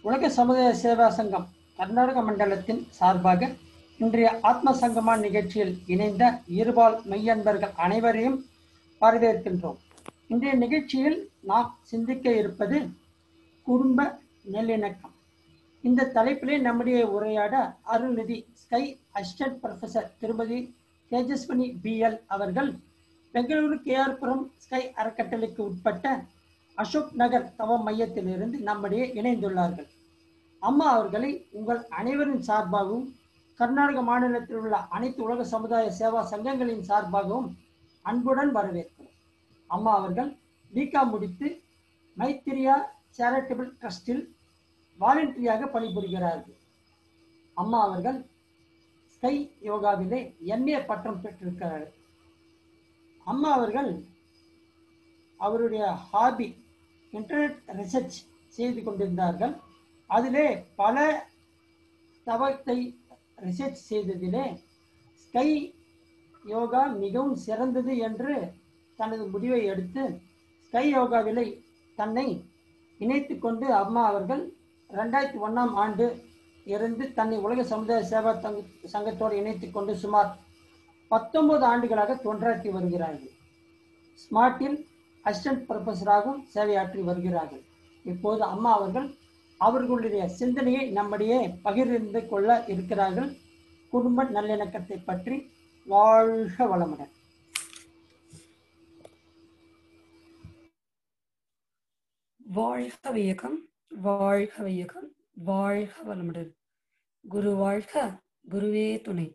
உலக சமுதாய சேவா சங்கம் கர்நாடக மண்டலத்தின் சார்பாக இன்றைய ஆத்ம சங்கமா நிகழ்ச்சியில் இணைந்த இருபால் மெய்யன்பர்கள் அனைவரையும் வரவேற்கின்றோம். இன்றைய நிகழ்ச்சியில் நாம் சிந்திக்க இருப்பது குடும்ப நல்லிணக்கம். இந்த தலைப்பிலே நம்முடைய உரையாட அருள்நிதி ஸ்கை அசிஸ்டன்ட் ப்ரொஃபசர் திருமதி தேஜஸ்வினி BL அவர்கள் பெங்களூரு KR புரம் ஸ்கை அறக்கட்டளைக்கு உட்பட்ட அசோக் நகர் தவ மையத்திலிருந்து நம்முடைய இணைந்துள்ளார்கள். அம்மா அவர்களை உங்கள் அனைவரின் சார்பாகவும் கர்நாடக மாநிலத்தில் உள்ள அனைத்து உலக சமுதாய சேவா சங்கங்களின் சார்பாகவும் அன்புடன் வரவேற்கிறோம். அம்மா அவர்கள் பிகா முடித்து மைத்திரியா சேரிட்டபிள் ட்ரஸ்டில் வாலண்டரியாக பணிபுரிகிறார்கள். அம்மா அவர்கள் ஸ்கை யோகாவிலே MA பட்டம் பெற்றிருக்கிறார்கள். அம்மா அவர்கள் அவருடைய ஹாபி இன்டர்நெட் ரிசர்ச் செய்து கொண்டிருந்தார்கள். அதிலே பல தவத்தை ரிசர்ச் செய்ததிலே ஸ்கை யோகா மிகவும் சிறந்தது என்று தனது முடிவை எடுத்து ஸ்கை யோகாவிலே தன்னை இணைத்து கொண்டு அம்மா அவர்கள் 2001ஆம் ஆண்டு இருந்து தன்னை உலக சமுதாய சேவா சங்கத்தோடு இணைத்து கொண்டு சுமார் 19 ஆண்டுகளாக தொண்டாற்றி வருகிறார்கள். ஸ்மார்ட்டில் அசிஸ்டன்ட் ப்ரொஃபஸராகவும் சேவையாற்றி வருகிறார்கள். இப்போது அம்மா அவர்கள் அவர்களுடைய சிந்தனையை நம்மிடையே பகிர்ந்து கொள்ள இருக்கிறார்கள். குடும்ப நல்லிணக்கத்தை பற்றி. வாழ்க வளமுடன். வாழ்க வையகம், வாழ்க வையகம், வாழ்க வளமுடன். குரு வாழ்க, குருவே துணை.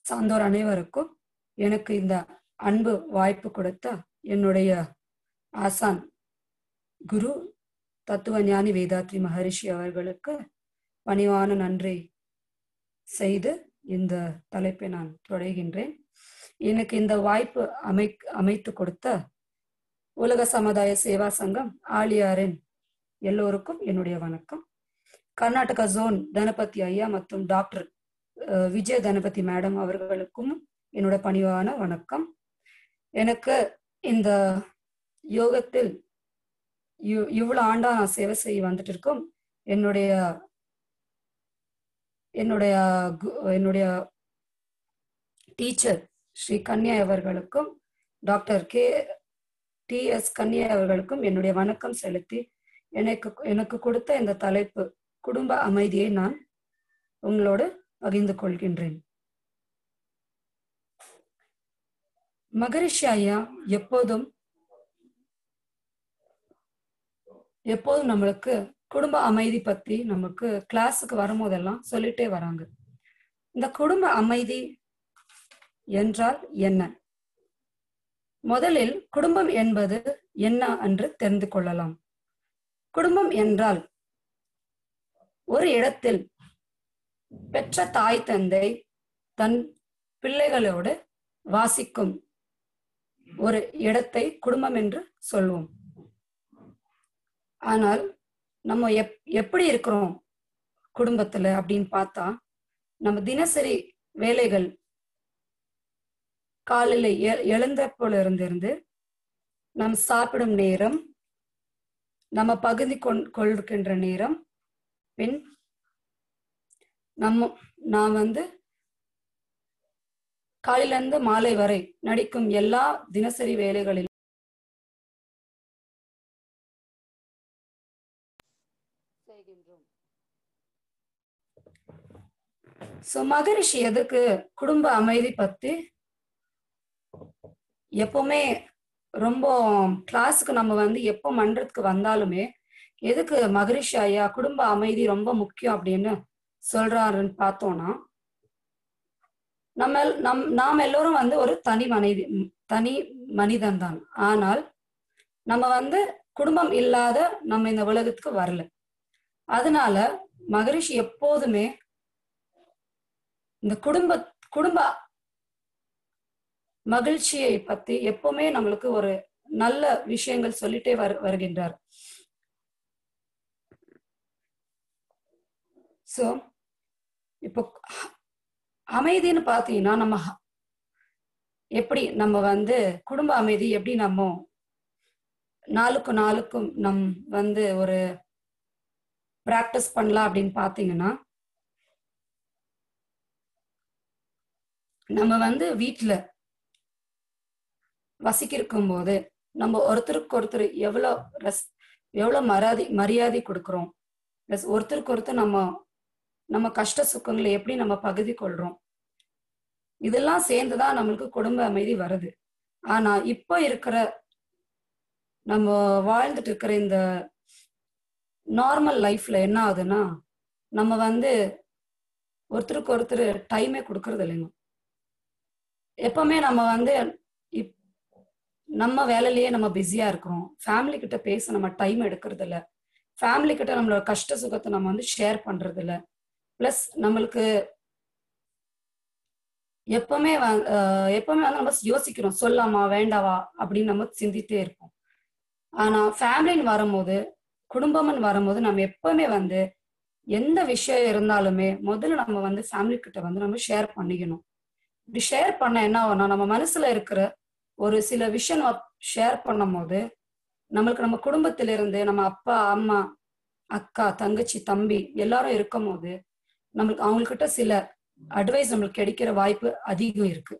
சார்ந்தோர் அனைவருக்கும் எனக்கு இந்த அன்பு வாய்ப்பு கொடுத்த என்னுடைய ஆசான் குரு தத்துவஞானி வேதாத்ரி மகரிஷி அவர்களுக்கு பணிவான நன்றி செய்து இந்த தலைப்பை நான் தொடர்கின்றேன். எனக்கு இந்த வாய்ப்பு அமைத்து கொடுத்த உலக சமுதாய சேவா சங்கம் ஆலியாரின் எல்லோருக்கும் என்னுடைய வணக்கம். கர்நாடகா ஜோன் தனபதி ஐயா மற்றும் டாக்டர் விஜய தனபதி மேடம் அவர்களுக்கும் என்னோட பணிவான வணக்கம். எனக்கு இந்த யோகத்தில் இவ்வளவு ஆண்டா நான் சேவை செய்ய வந்துட்டு இருக்கோம். என்னுடைய டீச்சர் ஸ்ரீ கன்யா அவர்களுக்கும் டாக்டர் KTS கன்யா அவர்களுக்கும் என்னுடைய வணக்கம் செலுத்தி எனக்கு கொடுத்த இந்த தலைப்பு குடும்ப அமைதியை நான் உங்களோடு பகிர்ந்து கொள்கின்றேன். மகரிஷி ஐயா எப்போதும் நம்மளுக்கு குடும்ப அமைதி பத்தி நமக்கு கிளாஸுக்கு வரும்போதெல்லாம் சொல்லிட்டே வராங்க. இந்த குடும்ப அமைதி என்றால் என்ன? முதலில் குடும்பம் என்பது என்ன என்று தெரிந்து கொள்ளலாம். குடும்பம் என்றால் ஒரு இடத்தில் பெற்ற தாய் தந்தை தன் பிள்ளைகளோடு வாசிக்கும் ஒரு இடத்தை குடும்பம் என்று சொல்வோம். ஆனால் நம்ம எப்படி இருக்கிறோம் குடும்பத்துல அப்படின்னு பார்த்தா, நம்ம தினசரி வேலைகள் காலையில எழுந்த போல இருந்து நம்ம சாப்பிடும் நேரம், நம்ம பகிர்ந்து கொள்கின்ற நேரம், பின் நான் காலையில இருந்து மாலை வரை நடிக்கும் எல்லா தினசரி வேலைகளில் செய்கின்றோம். மகரிஷி எதுக்கு குடும்ப அமைதி பத்தி எப்பவுமே ரொம்ப கிளாஸுக்கு நம்ம எப்போ மன்றத்துக்கு வந்தாலுமே எதுக்கு மகரிஷி ஐயா குடும்ப அமைதி ரொம்ப முக்கியம் அப்படின்னு சொல்றாருன்னு பார்த்தோம்னா, நாம் எல்லோரும் ஒரு தனி மனிதன் தான். ஆனால் நம்ம குடும்பம் இல்லாத நம்ம இந்த உலகத்துக்கு வரல. அதனால மகரிஷி எப்போதுமே இந்த குடும்ப மகிழ்ச்சியை பத்தி எப்பவுமே நம்மளுக்கு ஒரு நல்ல விஷயங்கள் சொல்லிட்டே வருகின்றார். இப்போ அமைதின்னு பாத்தீங்கன்னா நம்ம எப்படி நம்ம குடும்ப அமைதி எப்படி நம்ம நாளுக்கும் நம் வந்து ஒரு பிராக்டிஸ் பண்ணலாம் அப்படின்னு பாத்தீங்கன்னா, நம்ம வந்து வீட்டுல வசிக்கிருக்கும் போது நம்ம ஒருத்தருக்கு ஒருத்தர் எவ்வளவு மரியாதை கொடுக்கிறோம், பிளஸ் ஒருத்தருக்கு ஒருத்தர் நம்ம கஷ்ட சுக்கங்களை எப்படி நம்ம பகிர்ந்து கொள்றோம், இதெல்லாம் சேர்ந்துதான் நம்மளுக்கு குடும்ப அமைதி வருது. ஆனா இப்ப இருக்கிற நம்ம வாழ்ந்துட்டு இருக்கிற இந்த நார்மல் லைஃப்ல என்ன ஆகுதுன்னா, நம்ம வந்து ஒருத்தருக்கு ஒருத்தர் டைமே கொடுக்கறது இல்லைங்க. எப்பவுமே நம்ம வந்து நம்ம வேலையிலேயே நம்ம பிஸியா இருக்கிறோம். ஃபேமிலி கிட்ட பேச நம்ம டைம் எடுக்கிறது இல்ல. ஃபேமிலி கிட்ட நம்மளோட கஷ்ட சுகத்தை நம்ம வந்து ஷேர் பண்றது இல்ல. பிளஸ் நம்மளுக்கு எப்பவுமே வந்து நம்ம யோசிக்கிறோம், சொல்லாமா வேண்டாவா அப்படின்னு நம்ம சிந்தித்தே இருப்போம். ஆனா ஃபேமிலின்னு வரும்போது, குடும்பம்னு வரும்போது நம்ம எப்பவுமே வந்து எந்த விஷயம் இருந்தாலுமே முதல்ல நம்ம வந்து ஃபேமிலி கிட்ட வந்து நம்ம ஷேர் பண்ணிக்கணும். இப்படி ஷேர் பண்ண என்ன ஆகும்னா, நம்ம மனசுல இருக்கிற ஒரு சில விஷயம் ஷேர் பண்ணும் போது நம்மளுக்கு நம்ம குடும்பத்தில இருந்து நம்ம அப்பா அம்மா அக்கா தங்கச்சி தம்பி எல்லாரும் இருக்கும் போது நம்மளுக்கு அவங்கக்கிட்ட சில அட்வைஸ் நம்மளுக்கு கிடைக்கிற வாய்ப்பு அதிகம் இருக்கு.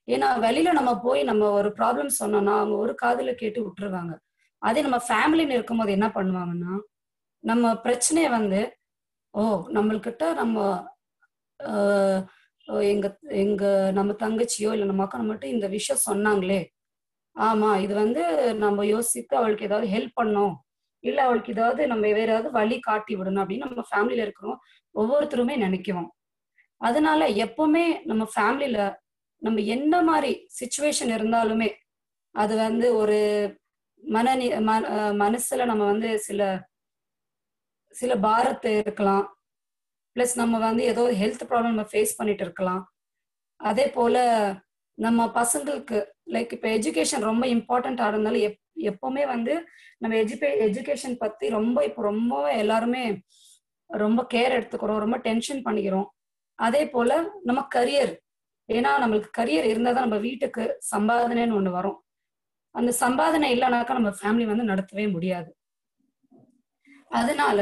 ஏன்னா வெளியில நம்ம போய் நம்ம ஒரு ப்ராப்ளம் சொன்னோம்னா அவங்க ஒரு காதுல கேட்டு விட்டுருவாங்க. அதே நம்ம ஃபேமிலின்னு இருக்கும்போது என்ன பண்ணுவாங்கன்னா, நம்ம பிரச்சனைய வந்து நம்மள்கிட்ட நம்ம எங்க எங்க நம்ம தங்கச்சியோ இல்ல நம்ம அக்கா மட்டும் இந்த விஷயம் சொன்னாங்களே, ஆமா இது வந்து நம்ம யோசித்து அவளுக்கு ஏதாவது ஹெல்ப் பண்ணோம், இல்ல அவளுக்கு ஏதாவது நம்ம வேற ஏதாவது வழி காட்டி விடணும் அப்படின்னு நம்ம ஃபேமிலியில இருக்கிறோம் ஒவ்வொருத்தருமே நினைக்குவோம். அதனால எப்பவுமே நம்ம ஃபேமிலியில நம்ம என்ன மாதிரி சிச்சுவேஷன் இருந்தாலுமே அது வந்து ஒரு மனசுல நம்ம வந்து சில பாரத்தை இருக்கலாம். பிளஸ் நம்ம வந்து ஏதோ ஹெல்த் ப்ராப்ளம் நம்ம ஃபேஸ் பண்ணிட்டு இருக்கலாம். அதே போல நம்ம பசங்களுக்கு இப்ப எஜுகேஷன் ரொம்ப இம்பார்ட்டன்ட் ஆகிறதுனால எப்பவுமே வந்து நம்ம எஜுகேஷன் பத்தி ரொம்ப எல்லாருமே ரொம்ப கேர் எடுத்துக்கிறோம், ரொம்ப டென்ஷன் பண்ணிக்கிறோம். அதே போல நம்ம கரியர், ஏன்னா நம்மளுக்கு கரியர் இருந்தாதான் நம்ம வீட்டுக்கு சம்பாதனைன்னு ஒண்ணு வரும். அந்த சம்பாதனை இல்லைனாக்கா நம்ம ஃபேமிலி வந்து நடத்தவே முடியாது. அதனால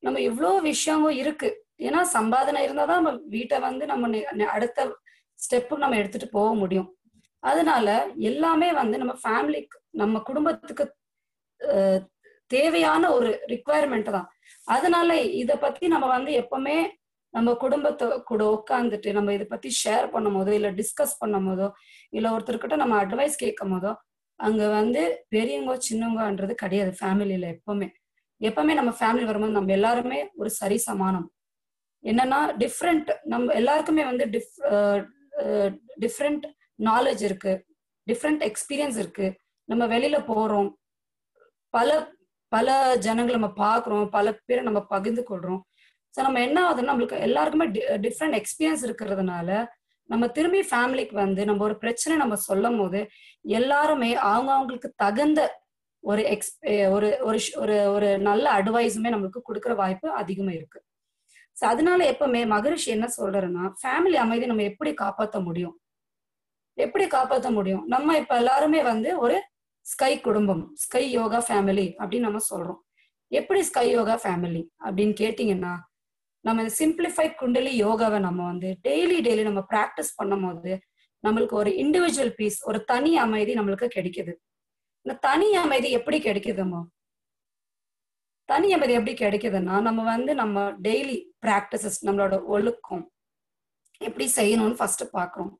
நம்ம இவ்வளோ விஷயமும் இருக்கு. ஏன்னா சம்பாதனை இருந்தாதான் நம்ம வீட்டை வந்து நம்ம அடுத்த ஸ்டெப்புக்கு நம்ம எடுத்துட்டு போக முடியும். அதனால எல்லாமே வந்து நம்ம ஃபேமிலிக்கு நம்ம குடும்பத்துக்கு தேவையான ஒரு ரிக்குவயர்மெண்ட் தான். அதனால இத பத்தி நம்ம வந்து எப்பவுமே நம்ம குடும்பத்தை கூட உட்காந்துட்டு நம்ம இதை பத்தி ஷேர் பண்ணும் போதோ இல்ல டிஸ்கஸ் பண்ணும் போதோ இல்ல ஒருத்தர்கிட்ட நம்ம அட்வைஸ் கேட்கும் போதோ அங்க வந்து பெரியவங்க சின்னவங்கன்றது கிடையாது. ஃபேமிலியில எப்பவுமே நம்ம ஃபேமிலி வரும்போது நம்ம எல்லாருமே ஒரு சரி சமானம். என்னன்னா டிஃப்ரெண்ட், நம்ம எல்லாருக்குமே வந்து டிஃப்ரெண்ட் நாலேஜ் இருக்கு, டிஃப்ரெண்ட் எக்ஸ்பீரியன்ஸ் இருக்கு. நம்ம வெளியில போறோம், பல ஜனங்களை நம்ம பாக்குறோம், பல பேரை நம்ம பகிர்ந்து கொள்றோம். ஸோ நம்ம என்ன ஆகுதுன்னா நம்மளுக்கு எல்லாருக்குமே டிஃப்ரெண்ட் எக்ஸ்பீரியன்ஸ் இருக்கிறதுனால நம்ம திரும்பி ஃபேமிலிக்கு வந்து நம்ம ஒரு பிரச்சனை நம்ம சொல்லும் போது எல்லாருமே அவங்களுக்கு தகுந்த ஒரு நல்ல அட்வைஸுமே நம்மளுக்கு கொடுக்குற வாய்ப்பு அதிகமா இருக்கு. ஸோ அதனால எப்பவுமே மகரிஷி என்ன சொல்றாருன்னா, ஃபேமிலி அமைதி நம்ம எப்படி காப்பாற்ற முடியும்? நம்ம இப்ப எல்லாருமே வந்து ஒரு ஸ்கை குடும்பம், ஸ்கை யோகா ஃபேமிலி அப்படின்னு நம்ம சொல்றோம். எப்படி ஸ்கை யோகா ஃபேமிலி அப்படின்னு கேட்டீங்கன்னா, நம்ம இந்த சிம்பிளிஃபை குண்டலி யோகாவை நம்ம வந்து டெய்லி நம்ம பிராக்டிஸ் பண்ணும் போது நம்மளுக்கு ஒரு இண்டிவிஜுவல் பீஸ், ஒரு தனி அமைதி நம்மளுக்கு கிடைக்குது. இந்த தனி அமைதி எப்படி கிடைக்குதுமோ, தனி அமைதி எப்படி கிடைக்குதுன்னா நம்ம வந்து நம்ம டெய்லி பிராக்டிசஸ், நம்மளோட ஒழுக்கம் எப்படி செய்யணும்னு ஃபர்ஸ்ட் பாக்குறோம்.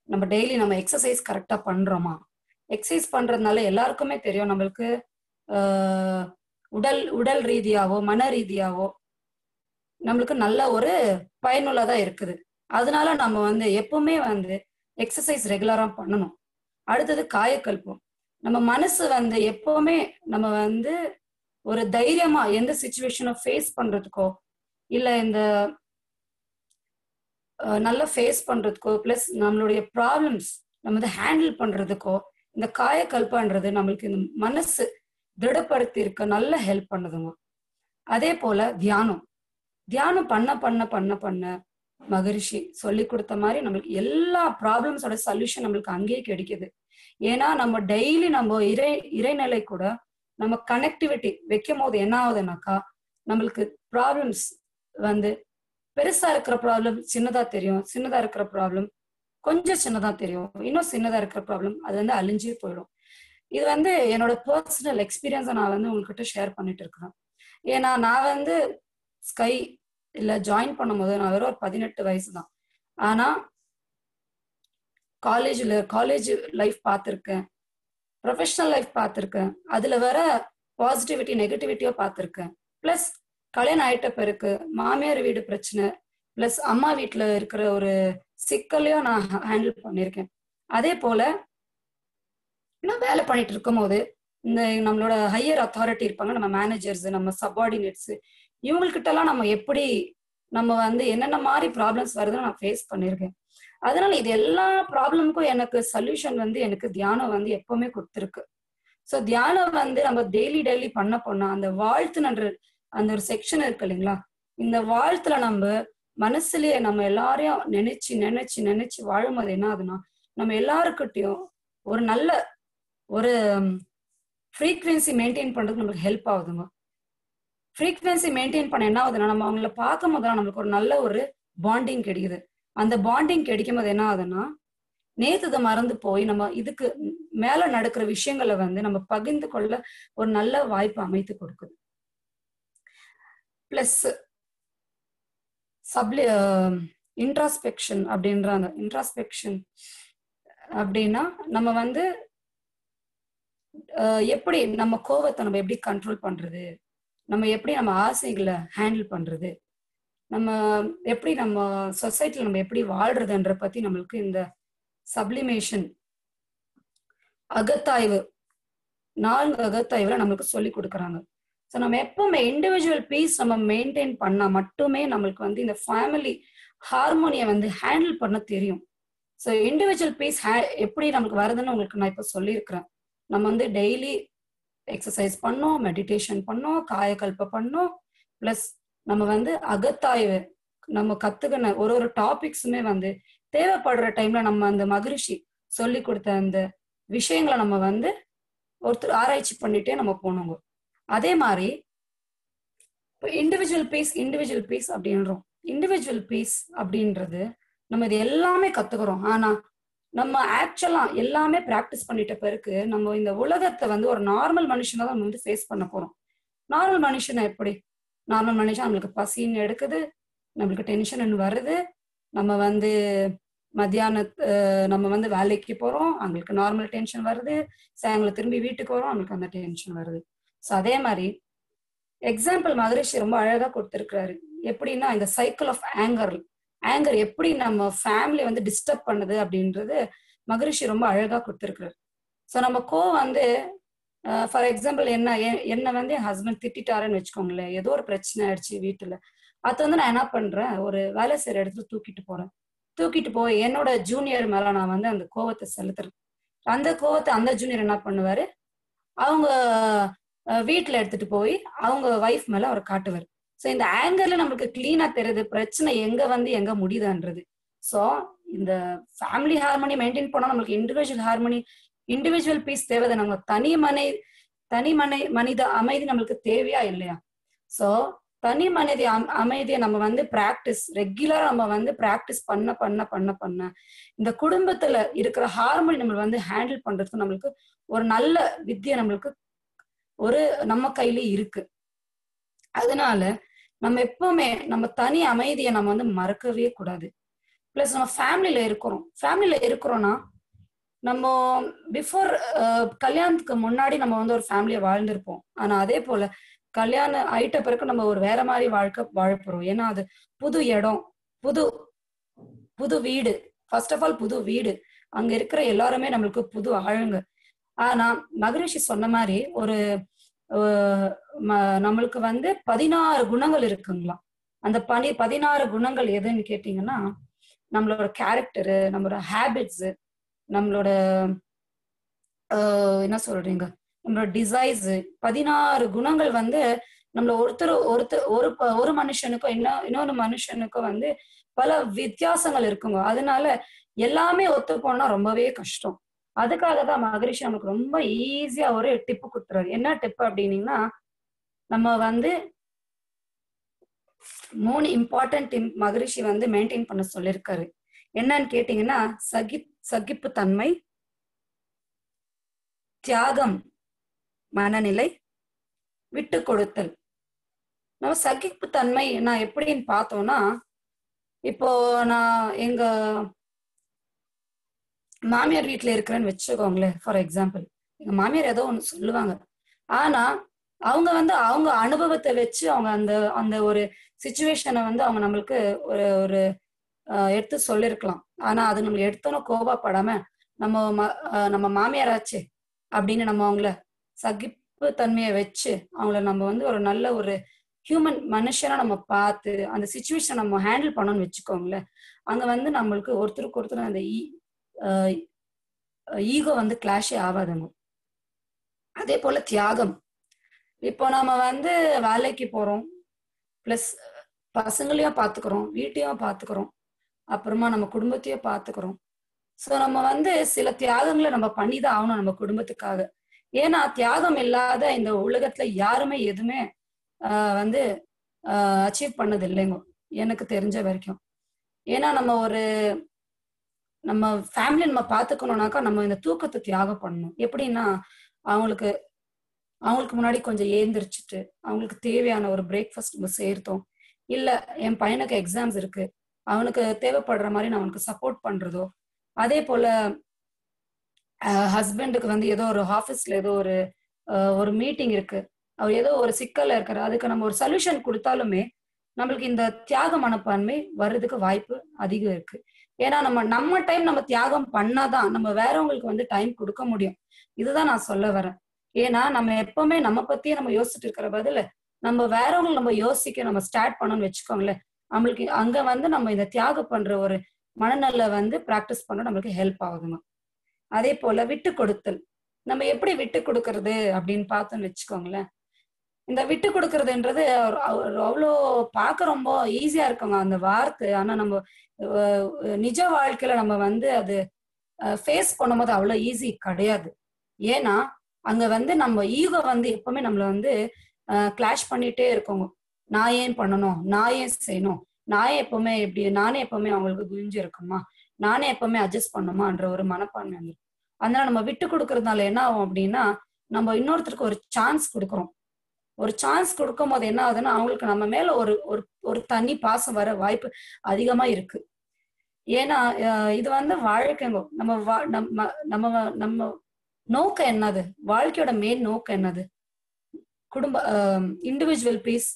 நம்ம டெய்லி நம்ம எக்ஸசைஸ் கரெக்டா பண்றோமா? எக்ஸசைஸ் பண்றதுனால எல்லாருக்குமே தெரியும் நம்மளுக்கு உடல் ரீதியாவோ மன ரீதியாவோ நம்மளுக்கு நல்ல ஒரு பயனுள்ளதா இருக்குது. அதனால நம்ம வந்து எப்பவுமே வந்து எக்ஸசைஸ் ரெகுலரா பண்ணணும். அடுத்தது காயக்கல்பம். நம்ம மனசு வந்து எப்பவுமே நம்ம வந்து ஒரு தைரியமா எந்த சிச்சுவேஷனை ஃபேஸ் பண்றதுக்கோ இல்ல இந்த நல்லா ஃபேஸ் பண்றதுக்கோ பிளஸ் நம்மளுடைய ப்ராப்ளம்ஸ் நம்ம வந்து ஹேண்டில் பண்றதுக்கோ இந்த காயக்கல்பன்றது நம்மளுக்கு இந்த மனசு திடப்படுத்தி இருக்க நல்ல ஹெல்ப் பண்ணுதுங்க. அதே போல தியானம் பண்ண மகரிஷி சொல்லி கொடுத்த மாதிரி நம்மளுக்கு எல்லா ப்ராப்ளம்ஸோட சொல்யூஷன் நம்மளுக்கு அங்கேயே கிடைக்குது. ஏன்னா நம்ம டெய்லி நம்ம இறைநிலை கூட நம்ம கனெக்டிவிட்டி வைக்கும் போது என்ன ஆகுதுனாக்கா நம்மளுக்கு ப்ராப்ளம்ஸ் வந்து பெருசா இருக்கிற ப்ராப்ளம் சின்னதா தெரியும், சின்னதா இருக்கிற ப்ராப்ளம் கொஞ்சம் சின்னதா தெரியும், இன்னும் சின்னதா இருக்கிற ப்ராப்ளம் அது வந்து அழிஞ்சே போயிடும். இது வந்து என்னோட பர்சனல் எக்ஸ்பீரியன்ஸை நான் வந்து உங்ககிட்ட ஷேர் பண்ணிட்டு இருக்கிறேன். ஏன்னா நான் வந்து ஸ்கை இல்ல ஜாயின் பண்ணும்போது நான் வெறும் ஒரு 18 வயசு தான். ஆனா காலேஜ் லைஃப் பார்த்துருக்கேன், ப்ரொஃபஷனல் லைஃப் பார்த்துருக்கேன், அதுல வர பாசிட்டிவிட்டி நெகட்டிவிட்டியோ பார்த்துருக்கேன். பிளஸ் கல்யாணம் ஆயிட்ட பிறகு மாமியார் வீடு பிரச்சனை பிளஸ் அம்மா வீட்டுல இருக்கிற ஒரு சிக்கலையும் நான் ஹேண்டில் பண்ணியிருக்கேன். அதே போல நான் வேலை பண்ணிட்டு இருக்கும் போது இந்த நம்மளோட ஹையர் அத்தாரிட்டி இருப்பாங்க, நம்ம மேனேஜர்ஸ், நம்ம சப்பார்டினேட்ஸ், இவங்ககிட்ட எல்லாம் நம்ம எப்படி நம்ம வந்து என்னென்ன மாதிரி ப்ராப்ளம்ஸ் வருதுன்னு நான் ஃபேஸ் பண்ணியிருக்கேன். அதனால இது எல்லா ப்ராப்ளமுக்கும் எனக்கு சொல்யூஷன் வந்து எனக்கு தியானம் வந்து எப்பவுமே கொடுத்துருக்கு. ஸோ தியானம் வந்து நம்ம டெய்லி பண்ண போனா அந்த வாழ்த்துன்ற அந்த ஒரு செக்ஷன் இருக்கு இல்லைங்களா, இந்த வாழ்த்துல நம்ம மனசுலயே நம்ம எல்லாரையும் நினைச்சு வாழும்போது என்ன ஆகுதுன்னா நம்ம எல்லாருக்கிட்டையும் ஒரு நல்ல ஒரு ஃப்ரீக்வன்சி மெயின்டைன் பண்றதுக்கு நம்மளுக்கு ஹெல்ப் ஆகுதுங்க. ஃப்ரீக்வன்சி மெயின்டைன் பண்ண என்ன ஆகுதுன்னா நம்ம அவங்கள பார்க்கும் போதுலாம் நம்மளுக்கு ஒரு நல்ல ஒரு பாண்டிங் கிடைக்குது. அந்த பாண்டிங் கிடைக்கும் போது என்ன ஆகுதுன்னா நேத்து இதை மறந்து போய் நம்ம இதுக்கு மேல நடக்கிற விஷயங்களை வந்து நம்ம பகிர்ந்து கொள்ள ஒரு நல்ல வாய்ப்பு அமைத்து கொடுக்குது. பிளஸ் இன்ட்ராஸ்பெக்ஷன் அப்படின்றாங்க. இன்ட்ராஸ்பெக்ஷன் அப்படின்னா நம்ம வந்து எப்படி நம்ம கோவத்தை நம்ம எப்படி கண்ட்ரோல் பண்றது, நம்ம எப்படி நம்ம ஆசைகளை ஹேண்டில் பண்றது, நம்ம எப்படி நம்ம சொசைட்டில நம்ம எப்படி வாழ்றதுன்ற பத்தி நம்மளுக்கு இந்த சப்ளிமேஷன் அகத்தாய்வு 4 அகத்தாய்வுல நம்மளுக்கு சொல்லி கொடுக்குறாங்க. ஸோ நம்ம எப்பவுமே இண்டிவிஜுவல் பீஸ் நம்ம மெயின்டைன் பண்ணா மட்டுமே நம்மளுக்கு வந்து இந்த ஃபேமிலி ஹார்மோனியை வந்து ஹேண்டில் பண்ண தெரியும். ஸோ இண்டிவிஜுவல் பீஸ் எப்படி நமக்கு வருதுன்னு உங்களுக்கு நான் இப்போ சொல்லியிருக்கிறேன். நம்ம வந்து டெய்லி எக்ஸசைஸ் பண்ணோம், மெடிடேஷன் பண்ணோம், காயக்கல்ப பண்ணோம், பிளஸ் நம்ம வந்து அகத்தாய்வு நம்ம கத்துக்கின ஒரு டாபிக்ஸுமே வந்து தேவைப்படுற டைம்ல நம்ம அந்த மகரிஷி சொல்லி கொடுத்த அந்த விஷயங்களை நம்ம வந்து ஒருத்தர் ஆராய்ச்சி பண்ணிட்டே நம்ம போனோங்க. அதே மாதிரி இப்போ இண்டிவிஜுவல் பீஸ் அப்படின்றோம். இண்டிவிஜுவல் பீஸ் அப்படின்றது நம்ம இது எல்லாமே கத்துக்கிறோம். ஆனா நம்ம ஆக்சுவலா எல்லாமே பிராக்டிஸ் பண்ணிட்ட பிறகு நம்ம இந்த உலகத்தை வந்து ஒரு நார்மல் மனுஷனை தான் நம்ம வந்து ஃபேஸ் பண்ண போறோம். நார்மல் மனுஷனை எப்படி? நார்மல் மனுஷன் நம்மளுக்கு பசின்னு எடுக்குது, நம்மளுக்கு டென்ஷன் வருது, நம்ம வந்து நம்ம வந்து வேலைக்கு போறோம், அவங்களுக்கு நார்மல் டென்ஷன் வருது, சாயங்காலம் திரும்பி வீட்டுக்கு வரோம், அவங்களுக்கு அந்த டென்ஷன் வருது. ஸோ அதே மாதிரி எக்ஸாம்பிள் மகரிஷி ரொம்ப அழகா கொடுத்துருக்கிறாரு. எப்படின்னா இந்த சைக்கிள் ஆஃப் ஆங்கர் எப்படி நம்ம ஃபேமிலி வந்து டிஸ்டர்ப் பண்ணுது அப்படின்றது மகரிஷி ரொம்ப அழகா கொடுத்துருக்கிறாரு. ஸோ நம்ம வந்து ஃபார் எக்ஸாம்பிள் என்ன வந்து என் ஹஸ்பண்ட் திட்டாருன்னு வச்சுக்கோங்களேன், ஏதோ ஒரு பிரச்சனை ஆயிடுச்சு வீட்டுல, அது வந்து நான் என்ன பண்றேன், ஒரு வேலை செய்யற இடத்துல தூக்கிட்டு போய் என்னோட ஜூனியர் மேல நான் வந்து அந்த கோவத்தை செலுத்துறேன். அந்த கோவத்தை அந்த ஜூனியர் என்ன பண்ணுவாரு, அவங்க வீட்டுல எடுத்துட்டு போய் அவங்க ஒய்ஃப் மேல அவர் காட்டுவார். ஸோ இந்த ஆங்கர்ல நம்மளுக்கு கிளீனா தெரியுது பிரச்சனை எங்க வந்து எங்க முடியுதுன்றது. ஸோ இந்த ஃபேமிலி ஹார்மோனி மெயின்டைன் பண்ணா நம்மளுக்கு இண்டிவிஜுவல் பீஸ் தேவை. நம்ம தனி மனித அமைதி நம்மளுக்கு தேவையா இல்லையா? ஸோ தனி மனித அமைதியை நம்ம வந்து ரெகுலரா நம்ம வந்து பிராக்டிஸ் பண்ண இந்த குடும்பத்துல இருக்கிற ஹார்மோனி நம்ம வந்து ஹேண்டில் பண்றதுக்கு நம்மளுக்கு ஒரு நல்ல வித்தியை நம்மளுக்கு நம்ம கையில இருக்கு. அதனால நம்ம எப்பவுமே நம்ம தனி அமைதியை நம்ம வந்து மறக்கவே கூடாது. பிளஸ் நம்ம ஃபேமிலியில இருக்கிறோம்னா நம்ம பிஃபோர் கல்யாணத்துக்கு முன்னாடி நம்ம வந்து ஒரு ஃபேமிலியை வாழ்ந்திருப்போம். ஆனா அதே போல கல்யாணம் ஆயிட்ட பிறகு நம்ம ஒரு வேற மாதிரி வாழ்க்கை வாழப்போறோம். ஏன்னா அது புது இடம், புது வீடு. ஃபர்ஸ்ட் ஆஃப் ஆல் புது வீடு, அங்க இருக்கிற எல்லாருமே நம்மளுக்கு புது ஆளுங்க. ஆனா மகரிஷி சொன்ன மாதிரி நம்மளுக்கு வந்து 16 குணங்கள் இருக்குங்களா. அந்த 16 குணங்கள் எதுன்னு கேட்டீங்கன்னா நம்மளோட கேரக்டரு, நம்மளோட ஹேபிட்ஸ், நம்மளோட என்ன சொல்றீங்க, நம்மளோட டிசைர்ஸ், 16 குணங்கள் வந்து நம்மள ஒரு மனுஷனுக்கும் இன்னொரு மனுஷனுக்கும் வந்து பல வித்தியாசங்கள் இருக்குங்க. அதனால எல்லாமே ஒத்து போனா ரொம்பவே கஷ்டம். அதுக்காக தான் மகரிஷி நமக்கு ரொம்ப ஈஸியா ஒரு டிப்பு கொடுத்துறாரு. என்ன டிப் அப்படின்னீங்கன்னா, நம்ம வந்து 3 இம்பார்ட்டன்ட் மகரிஷி வந்து மெயின்டைன் பண்ண சொல்லியிருக்காரு. என்னன்னு கேட்டீங்கன்னா, சகிப்பு தன்மை, தியாகம் மனநிலை, விட்டு கொடுத்தல். நம்ம சகிப்பு தன்மை நான் எப்படின்னு பார்த்தோம்னா, இப்போ நான் எங்க மாமியார் வீட்டுல இருக்கிறேன்னு வச்சுக்கோங்களேன். ஃபார் எக்ஸாம்பிள், எங்க மாமியார் ஏதோ ஒண்ணு சொல்லுவாங்க. ஆனா அவங்க வந்து அவங்க அனுபவத்தை வச்சு அவங்க அந்த அந்த ஒரு சுச்சுவேஷனை வந்து அவங்க நம்மளுக்கு ஒரு ஒரு எடுத்து சொல்லியிருக்கலாம். ஆனா அது நம்மளுக்கு எடுத்தோன்னு கோபப்படாம நம்ம மாமியாராச்சு அப்படின்னு நம்ம அவங்கள சகிப்பு தன்மையை வச்சு அவங்கள நம்ம வந்து ஒரு நல்ல ஒரு ஹியூமன் மனுஷனா நம்ம பார்த்து அந்த சுச்சுவேஷனை நம்ம ஹேண்டில் பண்ணோம்னு வச்சுக்கோங்களேன். அங்க வந்து நம்மளுக்கு ஒருத்தருக்கு ஒருத்தர் அந்த ஈகோ வந்து கிளாஷே ஆகாதுங்க. அதே போல தியாகம். இப்போ நம்ம வந்து வேலைக்கு போறோம், பிளஸ் பசங்களையும் பார்த்துக்கிறோம், வீட்டையும் பார்த்துக்கிறோம், அப்புறமா நம்ம குடும்பத்தையும் பார்த்துக்கிறோம். ஸோ நம்ம வந்து சில தியாகங்களை நம்ம பண்ணிதான் ஆகணும் நம்ம குடும்பத்துக்காக. ஏன்னா தியாகம் இல்லாத இந்த உலகத்துல யாருமே எதுவுமே வந்து அச்சீவ் பண்ணது இல்லைங்க எனக்கு தெரிஞ்ச வரைக்கும். ஏன்னா நம்ம ஃபேமிலி நம்ம பார்த்துக்கணும்னாக்கா நம்ம இந்த தூக்கத்தை தியாகம் பண்ணணும். எப்படின்னா, அவங்களுக்கு முன்னாடி கொஞ்சம் ஏந்திரிச்சிட்டு அவங்களுக்கு தேவையான ஒரு பிரேக்ஃபாஸ்ட் நம்ம சேர்த்தோம். இல்ல என் பையனுக்கு எக்ஸாம்ஸ் இருக்கு, அவனுக்கு தேவைப்படுற மாதிரி நான் அவனுக்கு சப்போர்ட் பண்றதோ, அதே போல ஹஸ்பண்டுக்கு வந்து ஏதோ ஒரு ஆஃபீஸ்ல ஏதோ ஒரு மீட்டிங் இருக்கு, அவர் ஏதோ ஒரு சிக்கல்ல இருக்காரு, அதுக்கு நம்ம ஒரு சொல்யூஷன் கொடுத்தாலுமே நம்மளுக்கு இந்த தியாக மனப்பான்மை வர்றதுக்கு வாய்ப்பு அதிகம் இருக்கு. ஏன்னா நம்ம டைம் நம்ம தியாகம் பண்ணாதான் நம்ம வேறவங்களுக்கு வந்து டைம் கொடுக்க முடியும். இதுதான் நான் சொல்ல வரேன். ஏன்னா நம்ம எப்பவுமே நம்ம பத்தியே நம்ம யோசிச்சுட்டு இருக்கிற பதில நம்ம வேறவங்களுக்கு நம்ம யோசிக்க நம்ம ஸ்டார்ட் பண்ணோம்னு வச்சுக்கோங்களேன், நம்மளுக்கு அங்க வந்து நம்ம இந்த தியாகம் பண்ற ஒரு மனநல வந்து பிராக்டிஸ் பண்ண நம்மளுக்கு ஹெல்ப் ஆகுதுங்க. அதே போல விட்டு கொடுத்தல். நம்ம எப்படி விட்டு கொடுக்கறது அப்படின்னு பார்த்தோம்னு வச்சுக்கோங்களேன். இந்த விட்டு கொடுக்கறதுன்றது அவ்வளோ பார்க்க ரொம்ப ஈஸியா இருக்குங்க அந்த வார்த்தை. ஆனா நம்ம நிஜ வாழ்க்கையில நம்ம வந்து அது ஃபேஸ் பண்ணும்போது அவ்வளோ ஈஸி கிடையாது. ஏன்னா அங்க வந்து நம்ம ஈகோ வந்து எப்பவுமே நம்மள வந்து கிளாஷ் பண்ணிட்டே இருக்கோங்க. நான் ஏன் பண்ணணும், நான் ஏன் செய்யணும், நானே எப்பவுமே அவங்களுக்கு குஞ்சு இருக்கணுமா, நானே எப்பவுமே அட்ஜஸ்ட் பண்ணுமான்ற ஒரு மனப்பான்மை வந்து. அதனால நம்ம விட்டு கொடுக்கறதுனால என்ன ஆகும் அப்படின்னா, நம்ம இன்னொருத்தருக்கு ஒரு சான்ஸ் கொடுக்குறோம். ஒரு சான்ஸ் கொடுக்கும் போது என்ன ஆகுதுன்னா, அவங்களுக்கு நம்ம மேல ஒரு தனி பாசம் வர வாய்ப்பு அதிகமா இருக்கு. ஏன்னா இது வந்து வாழ்க்கைங்க. நம்ம நோக்கம் என்னது, வாழ்க்கையோட மெயின் நோக்கம் என்னது, இண்டிவிஜுவல் பீஸ்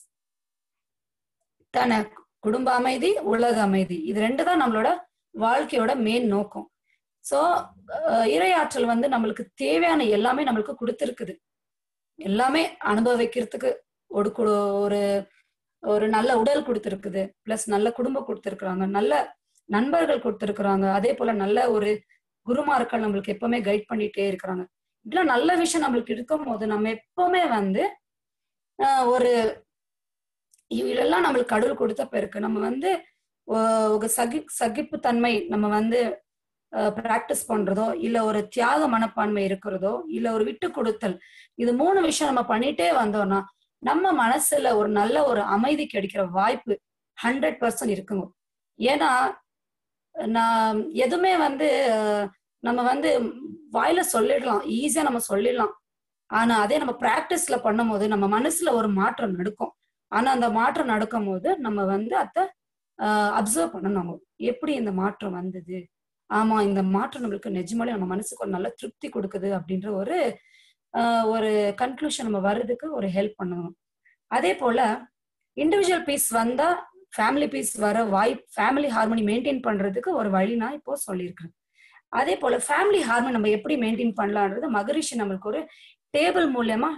தானே. குடும்ப அமைதி, உலக அமைதி, இது 2 தான் நம்மளோட வாழ்க்கையோட மெயின் நோக்கம். சோ இறையாற்றல் வந்து நம்மளுக்கு தேவையான எல்லாமே நம்மளுக்கு கொடுத்துருக்குது. எல்லாமே அனுபவிக்கிறதுக்கு ஒரு ஒரு நல்ல உடல் கொடுத்துருக்குது, பிளஸ் நல்ல குடும்பம் கொடுத்துருக்குறாங்க, நல்ல நண்பர்கள் கொடுத்துருக்குறாங்க, அதே போல நல்ல ஒரு குருமார்கள் நம்மளுக்கு எப்பவுமே கைட் பண்ணிட்டே இருக்கிறாங்க. இப்படிலாம் நல்ல விஷயம் நம்மளுக்கு இருக்கும் போது நம்ம எப்பவுமே வந்து ஒரு இதெல்லாம் நம்மளுக்கு கடவுள் கொடுத்த பிறகு நம்ம வந்து ஒரு சகிப்பு தன்மை நம்ம வந்து பிராக்டிஸ் பண்றதோ, இல்ல ஒரு தியாக மனப்பான்மை இருக்கிறதோ, இல்ல ஒரு விட்டு கொடுத்தல், இது 3 விஷயம் நம்ம பண்ணிட்டே வந்தோம்னா நம்ம மனசுல ஒரு நல்ல ஒரு அமைதி கிடைக்கிற வாய்ப்பு 100% இருக்குங்க. ஏன்னா நான் எதுவுமே வந்து நம்ம வந்து வாயில சொல்லிடலாம், ஈஸியா நம்ம சொல்லிடலாம். ஆனா அதே நம்ம பிராக்டிஸ்ல பண்ணும் போது நம்ம மனசுல ஒரு மாற்றம் நடக்கும். ஆனா அந்த மாற்றம் நடக்கும் போது நம்ம வந்து அதை அப்சர்வ் பண்ணணும். எப்படி இந்த மாற்றம் வந்தது, ஆமா இந்த மாற்றம் நம்மளுக்கு நிஜமாலே நம்ம மனசுக்கு ஒரு நல்ல திருப்தி கொடுக்குது அப்படின்ற ஒரு கன்க்ளூஷன் நம்ம வர்றதுக்கு ஒரு ஹெல்ப் பண்ணணும். அதே போல இண்டிவிஜுவல் பீஸ் வந்தா ஃபேமிலி பீஸ் வர ஃபேமிலி ஹார்மோனி மெயின்டைன் பண்றதுக்கு ஒரு வழி நான் இப்போ சொல்லியிருக்கிறேன். அதே போல ஃபேமிலி ஹார்மோனி நம்ம எப்படி மெயின்டைன் பண்ணலான்றது மகரிஷி நம்மளுக்கு ஒரு டேபிள் மூலியமா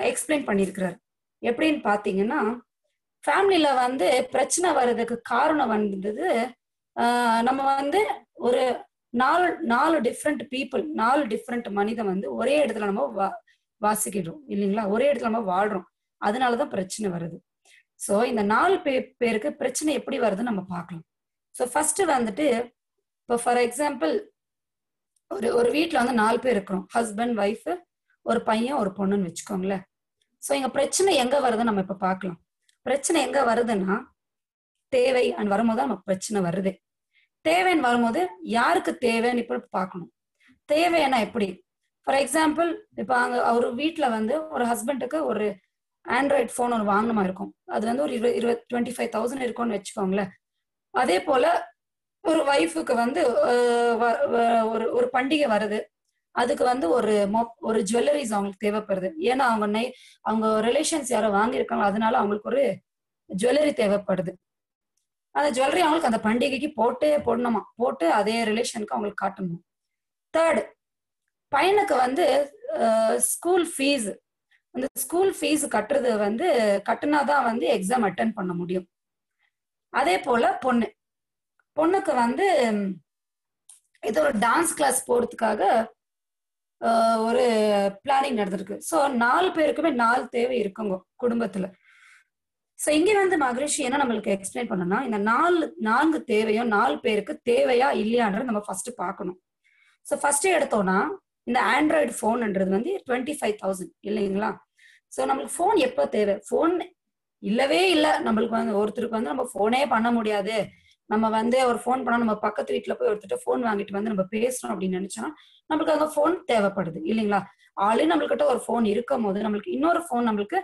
எக்ஸ்பிளைன் பண்ணியிருக்கிறார். எப்படின்னு பாத்தீங்கன்னா, ஃபேமிலியில வந்து பிரச்சனை வர்றதுக்கு காரணம் வந்தது நம்ம வந்து ஒரு 4 டிஃப்ரெண்ட் பீப்புள், 4 டிஃப்ரெண்ட் மனிதன் வந்து ஒரே இடத்துல நம்ம வாசிக்கிறோம் இல்லைங்களா, ஒரே இடத்துல நம்ம வாழ்றோம். அதனாலதான் பிரச்சனை வருது. சோ இந்த 4 பேருக்கு பிரச்சனை எப்படி வருதுன்னு நம்ம பார்க்கலாம். சோ ஃபர்ஸ்ட் வந்துட்டு, இப்போ ஃபார் எக்ஸாம்பிள் ஒரு வீட்டுல வந்து 4 பேர் இருக்கிறோம், ஹஸ்பண்ட் ஒய்ஃப், ஒரு பையன் ஒரு பொண்ணுன்னு வச்சுக்கோங்களேன். சோ இங்க பிரச்சனை எங்க வருதுன்னு நம்ம இப்ப பார்க்கலாம். பிரச்சனை எங்க வருதுன்னா தேவை வரும்போது நமக்கு பிரச்சனை வருது. தேவைன்னு வரும்போது யாருக்கு தேவைன்னு இப்ப பார்க்கணும். தேவைன்னா எப்படி? ஃபார் எக்ஸாம்பிள், இப்ப அங்க ஒரு வீட்டுல வந்து ஒரு ஹஸ்பண்டுக்கு ஒரு ஆண்ட்ராய்டு போன் ஒன்று வாங்கணுமா இருக்கும். அது வந்து ஒரு 25,000 இருக்கும்னு வச்சுக்கோங்களேன். அதே போல ஒரு ஒய்ஃபுக்கு வந்து ஒரு பண்டிகை வருது, அதுக்கு வந்து ஒரு ஜுவல்லரிஸ் அவங்களுக்கு தேவைப்படுது. ஏன்னா அவங்க ரிலேஷன்ஸ் யாரோ வாங்கியிருக்காங்க, அதனால அவங்களுக்கு ஒரு ஜுவல்லரி தேவைப்படுது. அந்த ஜுவல்லரி அவங்களுக்கு அந்த பண்டிகைக்கு போடணுமா, போட்டு அதே ரிலேஷனுக்கு அவங்களுக்கு காட்டணும். தேர்ட், பையனுக்கு வந்து ஸ்கூல் ஃபீஸ், அந்த ஸ்கூல் ஃபீஸ் கட்டுறது வந்து கட்டுனாதான் வந்து எக்ஸாம் அட்டென்ட் பண்ண முடியும். அதே போல பொண்ணுக்கு வந்து இது ஒரு டான்ஸ் கிளாஸ் போறதுக்காக ஒரு பிளானிங் நடந்திருக்கு. ஸோ 4 பேருக்குமே 4 தேவை இருக்குங்க குடும்பத்துல. ஸோ இங்க வந்து மகரிஷி என்ன நம்மளுக்கு எக்ஸ்பிளைன் பண்ணணும்னா, இந்த 4 தேவையும் 4 பேருக்கு தேவையா இல்லையான்றது நம்ம ஃபர்ஸ்ட் பார்க்கணும். ஸோ ஃபர்ஸ்ட் எடுத்தோம்னா இந்த ஆண்ட்ராய்டு போன்ன்றது வந்து 25,000 இல்லைங்களா? ஸோ நம்மளுக்கு போன் எப்போ தேவை? போன் இல்லவே இல்லை நம்மளுக்கு வந்து ஒருத்தருக்கு வந்து நம்ம போனே பண்ண முடியாது, நம்ம வந்து ஒரு போன் பண்ணா நம்ம பக்கத்து வீட்டுல போய் ஒருத்தர் போன் வாங்கிட்டு வந்து நம்ம பேசணும் அப்படின்னு நினைச்சோம்னா நம்மளுக்கு அந்த போன் தேவைப்படுது இல்லைங்களா? ஆல்ரெடி நம்மள்கிட்ட ஒரு போன் இருக்கும் போது நம்மளுக்கு இன்னொரு போன் நம்மளுக்கு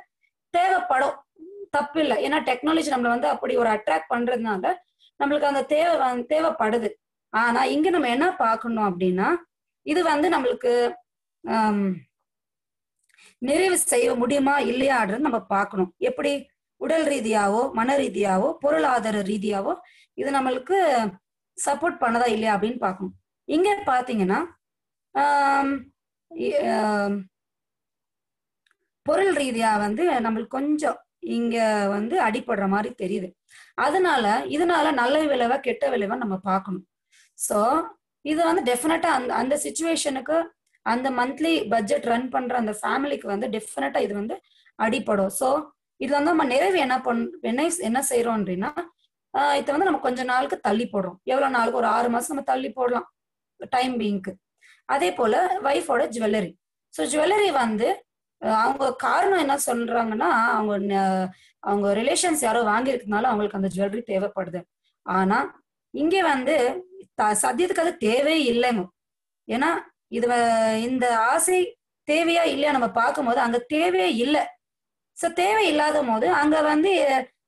தேவைப்படும், தப்பு இல்லை. ஏன்னா டெக்னாலஜி நம்மள வந்து அப்படி ஒரு அட்ராக்ட் பண்றதுனால நம்மளுக்கு அந்த தேவைப்படுது. ஆனா இங்க நம்ம என்ன பார்க்கணும் அப்படின்னா, இது வந்து நம்மளுக்கு நிறைவு செய்ய முடியுமா இல்லையான்றது நம்ம பார்க்கணும். எப்படி? உடல் ரீதியாவோ, மன ரீதியாவோ, பொருளாதார ரீதியாவோ இது நம்மளுக்கு சப்போர்ட் பண்ணதா இல்லையா அப்படின்னு பார்க்கணும். இங்க பாத்தீங்கன்னா பொருள் ரீதியா வந்து நம்மளுக்கு கொஞ்சம் இங்க வந்து அடிபடுற மாதிரி தெரியுது. இதனால நல்ல விளைவா கெட்ட விளைவா நம்ம பார்க்கணும். சோ இது வந்து டெஃபினட்டா அந்த சிச்சுவேஷனுக்கு, அந்த மந்த்லி பட்ஜெட் ரன் பண்ற அந்த ஃபேமிலிக்கு வந்து டெஃபினட்டா இது வந்து அடிப்படும். சோ இது வந்து நம்ம நிறைவு என்ன செய்யறோம் அப்படின்னா, இதை வந்து நம்ம கொஞ்ச நாளுக்கு தள்ளி போடுறோம். எவ்வளவு நாளுக்கு? ஒரு 6 மாசம் நம்ம தள்ளி போடலாம் டைம் பீங்க்கு. அதே போல ஒய்ஃபோட ஜுவல்லரி. ஸோ ஜுவல்லரி வந்து அவங்க காரணம் என்ன சொல்றாங்கன்னா, அவங்க ரிலேஷன்ஸ் யாரோ வாங்கியிருக்கனால அவங்களுக்கு அந்த ஜுவல்லரி தேவைப்படுது. ஆனா இங்க வந்து சத்தியத்துக்கு அது தேவையே இல்லைங்க. ஏன்னா இந்த ஆசை தேவையா இல்லையா நம்ம பார்க்கும்போது அங்க தேவையே இல்லை. ஸோ தேவை இல்லாத போது அங்க வந்து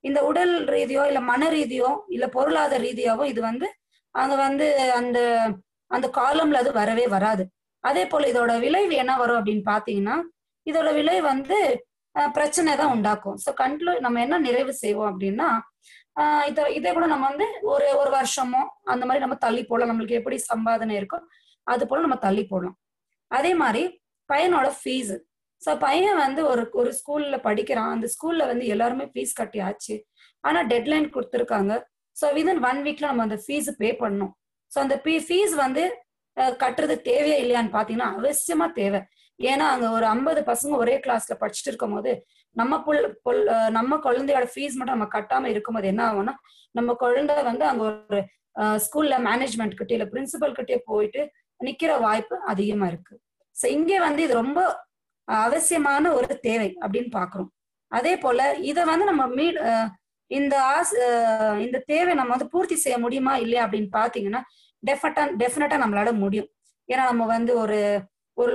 இந்த உடல் ரீதியோ இல்ல மன ரீதியோ இல்ல பொருளாதார ரீதியாவோ இது வந்து அங்க வந்து அந்த அந்த காலம்ல அது வரவே வராது. அதே போல இதோட விளைவு என்ன வரும் அப்படின்னு பாத்தீங்கன்னா, இதோட விளைவு வந்து பிரச்சனை தான் உண்டாக்கும். ஸோ நம்ம என்ன நிறைவு செய்வோம் அப்படின்னா, இதே கூட நம்ம வந்து ஒரு வருஷமோ அந்த மாதிரி நம்ம தள்ளி போடலாம். நம்மளுக்கு எப்படி சம்பாதனை இருக்கோ அது போல நம்ம தள்ளி போடலாம். அதே மாதிரி பையனோட ஃபீஸ். ஸோ பையன் வந்து ஒரு ஸ்கூல்ல படிக்கிறான், அந்த ஸ்கூல்ல வந்து எல்லாருமே ஃபீஸ் கட்டியாச்சு, ஆனா டெட்லைன் கொடுத்துருக்காங்க. ஸோ வித்தின் 1 வீக்ல நம்ம அந்த ஃபீஸ் பே பண்ணணும். ஸோ அந்த ஃபீஸ் வந்து கட்டுறது தேவையா இல்லையான்னு பாத்தீங்கன்னா அவசியமா தேவை. ஏன்னா அங்க ஒரு 50 பசங்க ஒரே கிளாஸ்ல படிச்சுட்டு இருக்கும் போது நம்ம குழந்தையோட ஃபீஸ் மட்டும் நம்ம கட்டாம இருக்கும்போது என்ன ஆகும்னா, நம்ம குழந்தை வந்து அங்க ஒரு ஸ்கூல்ல மேனேஜ்மெண்ட் கிட்டே இல்ல பிரின்சிபல் கிட்டே போயிட்டு நிக்கிற வாய்ப்பு அதிகமா இருக்கு. ஸோ இங்கே வந்து இது ரொம்ப அவசியமான ஒரு தேவை அப்படின்னு பாக்குறோம். அதே போல இதை வந்து நம்ம இந்த தேவை நம்ம வந்து பூர்த்தி செய்ய முடியுமா இல்லையா அப்படின்னு பாத்தீங்கன்னா டெஃபினட்டா நம்மளால முடியும். ஏன்னா நம்ம வந்து ஒரு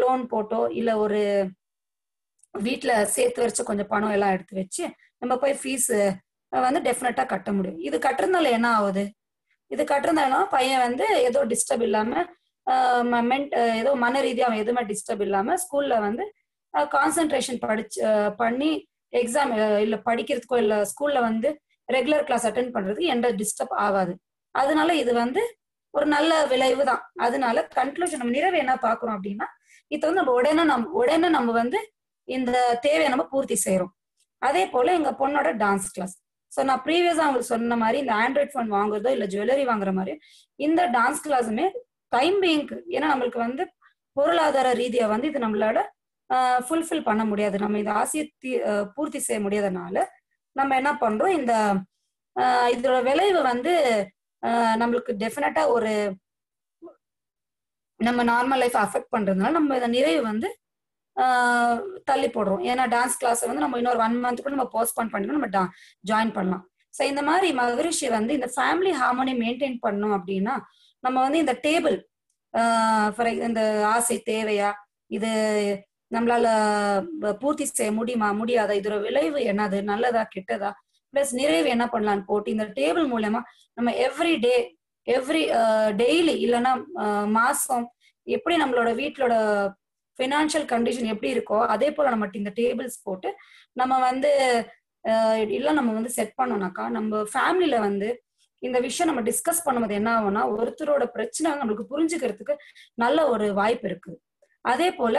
லோன் போட்டோ இல்ல ஒரு வீட்டுல சேர்த்து வச்சு கொஞ்சம் பணம் எல்லாம் எடுத்து வச்சு நம்ம போய் ஃபீஸ் வந்து டெஃபினட்டா கட்ட முடியும். இது கட்டுறதுனால என்ன ஆகுது? இது கட்டுறதுனால பையன் வந்து ஏதோ டிஸ்டர்ப் இல்லாம ஏதோ மன ரீதியா அவன் எதுவுமே டிஸ்டர்ப் இல்லாம ஸ்கூல்ல வந்து கான்சென்ட்ரேஷன் பண்ணி எக்ஸாம் இல்ல படிக்கிறதுக்கோ இல்ல ஸ்கூல்ல வந்து ரெகுலர் கிளாஸ் அட்டென்ட் பண்றதுக்கு எந்த டிஸ்டர்ப் ஆகாது. அதனால இது வந்து ஒரு நல்ல விளைவு தான். அதனால கன்க்ளூஷன் நம்ம நிறைவு என்ன பாக்குறோம் அப்படின்னா, இது வந்து நம்ம உடனே நம்ம வந்து இந்த தேவையை நம்ம பூர்த்தி செய்யறோம். அதே போல எங்க பொண்ணோட டான்ஸ் கிளாஸ். ஸோ நான் ப்ரீவியஸா அவங்களுக்கு சொன்ன மாதிரி இந்த ஆண்ட்ராய்ட் ஃபோன் வாங்குறதோ இல்ல ஜுவல்லரி வாங்குற மாதிரி இந்த டான்ஸ் கிளாஸுமே டைம் பீங்க்கு, ஏன்னா நம்மளுக்கு வந்து பொருளாதார ரீதியா வந்து இது நம்மளால ஃபுல்ஃபில் பண்ண முடியாது, நம்ம இந்த ஆசையை பூர்த்தி செய்ய முடியாதனால நம்ம என்ன பண்றோம், இதோட விளைவு வந்து நம்மளுக்கு டெஃபினட்டா நம்ம நார்மல் லைஃப் அஃபெக்ட் பண்றதுனால நம்ம இந்த நிறைவு வந்து தள்ளி போடுறோம். ஏன்னா டான்ஸ் கிளாஸ் வந்து நம்ம இன்னொரு 1 month கூட நம்ம போஸ்ட்போன் பண்ணிட்டு நம்ம ஜாயின் பண்ணலாம். ஸோ இந்த மாதிரி மகரிஷி வந்து இந்த ஃபேமிலி ஹார்மோனி மெயின்டைன் பண்ணணும் அப்படின்னா நம்ம வந்து இந்த டேபிள் ஃபார் இந்த ஆசை தேவையா, இது நம்மளால பூர்த்தி செய்ய முடியாதா, இதோட விளைவு என்னது, நல்லதா கெட்டதா, பிளஸ் நிறைவு என்ன பண்ணலான்னு போட்டு இந்த டேபிள் மூலமா நம்ம எவ்ரி டெய்லி இல்லைன்னா மாசம் எப்படி நம்மளோட வீட்டோட ஃபினான்ஷியல் கண்டிஷன் எப்படி இருக்கோ அதே போல நம்ம இந்த டேபிள்ஸ் போட்டு நம்ம வந்து நம்ம வந்து செட் பண்ணோம்னாக்கா நம்ம ஃபேமிலியில வந்து இந்த விஷயம் நம்ம டிஸ்கஸ் பண்ணும்போது என்ன ஆகும்னா ஒருத்தரோட பிரச்சனை நம்மளுக்கு புரிஞ்சுக்கிறதுக்கு நல்ல ஒரு வாய்ப்பு இருக்குது. அதே போல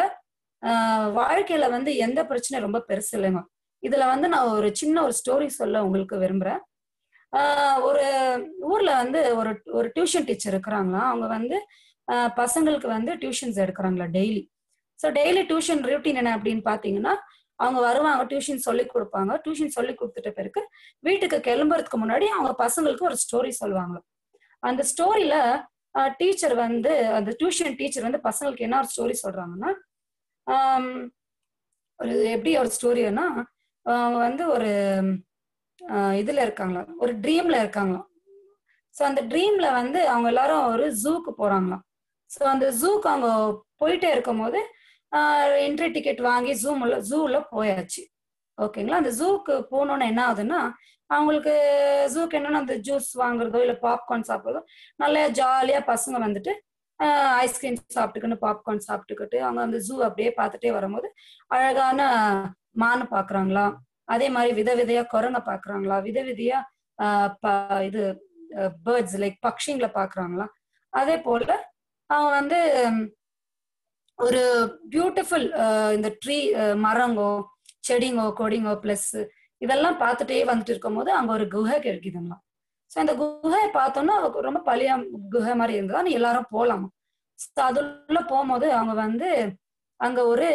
வாழ்க்கையில வந்து எந்த பிரச்சனை ரொம்ப பெருசு இல்லைங்க. இதுல வந்து நான் ஒரு சின்ன ஒரு ஸ்டோரி சொல்ல உங்களுக்கு விரும்புறேன். ஒரு ஊர்ல வந்து ஒரு டியூஷன் டீச்சர் இருக்கிறாங்களா. அவங்க வந்து பசங்களுக்கு வந்து டியூஷன்ஸ் எடுக்கிறாங்களா daily. So daily tuition routine என்ன அப்படின்னு பாத்தீங்கன்னா அவங்க வருவாங்க, டியூஷன் சொல்லி கொடுப்பாங்க. டியூஷன் சொல்லி கொடுத்துட்ட பிறகு வீட்டுக்கு கிளம்புறதுக்கு முன்னாடி அவங்க பசங்களுக்கு ஒரு ஸ்டோரி சொல்லுவாங்க. அந்த ஸ்டோரியில டீச்சர் வந்து அந்த டியூஷன் டீச்சர் வந்து பசங்களுக்கு என்ன ஒரு ஸ்டோரி சொல்றாங்கன்னா எப்படி ஒரு ஸ்டோரினா வந்து ஒரு இதுல இருக்காங்களாம், ஒரு ட்ரீம்ல இருக்காங்களாம். ஸோ அந்த ட்ரீம்ல வந்து அவங்க எல்லாரும் ஒரு ஜூக்கு போறாங்களாம். ஸோ அந்த ஜூக்கு அவங்க போயிட்டே இருக்கும் போது என்ட்ரி டிக்கெட் வாங்கி ஜூல போயாச்சு. ஓகேங்களா. அந்த ஜூக்கு போனோன்னு என்ன ஆகுதுன்னா அவங்களுக்கு ஜூக்கு என்னன்னா அந்த ஜூஸ் வாங்குறதோ இல்லை பாப்கார்ன் சாப்பிட்றதோ நல்லா ஜாலியா பசங்க வந்துட்டு ஐஸ்கிரீம் சாப்பிட்டுக்கிட்டு பாப்கார்ன் சாப்பிட்டுக்கிட்டு அவங்க அந்த ஜூ அப்படியே பார்த்துட்டே வரும்போது அழகான மானை பாக்குறாங்களா, அதே மாதிரி விதையா குரங்க பாக்குறாங்களா, விதையா இது பேர்ட்ஸ் லைக் பக்ஷிங்களை பாக்குறாங்களா. அதே போல அவங்க வந்து ஒரு பியூட்டிஃபுல் இந்த ட்ரீ மரங்கோ செடிங்கோ கொடிங்கோ பிளஸ் இதெல்லாம் பார்த்துட்டே வந்துட்டு இருக்கும் போது அங்க ஒரு குகை கிடைக்குதுங்களா. ஸோ அந்த குகையை பார்த்தோம்னா ரொம்ப பழைய குகை மாதிரி இருந்ததா, நீ எல்லாரும் போலாமா. அதுல போகும்போது அவங்க வந்து அங்க ஒரு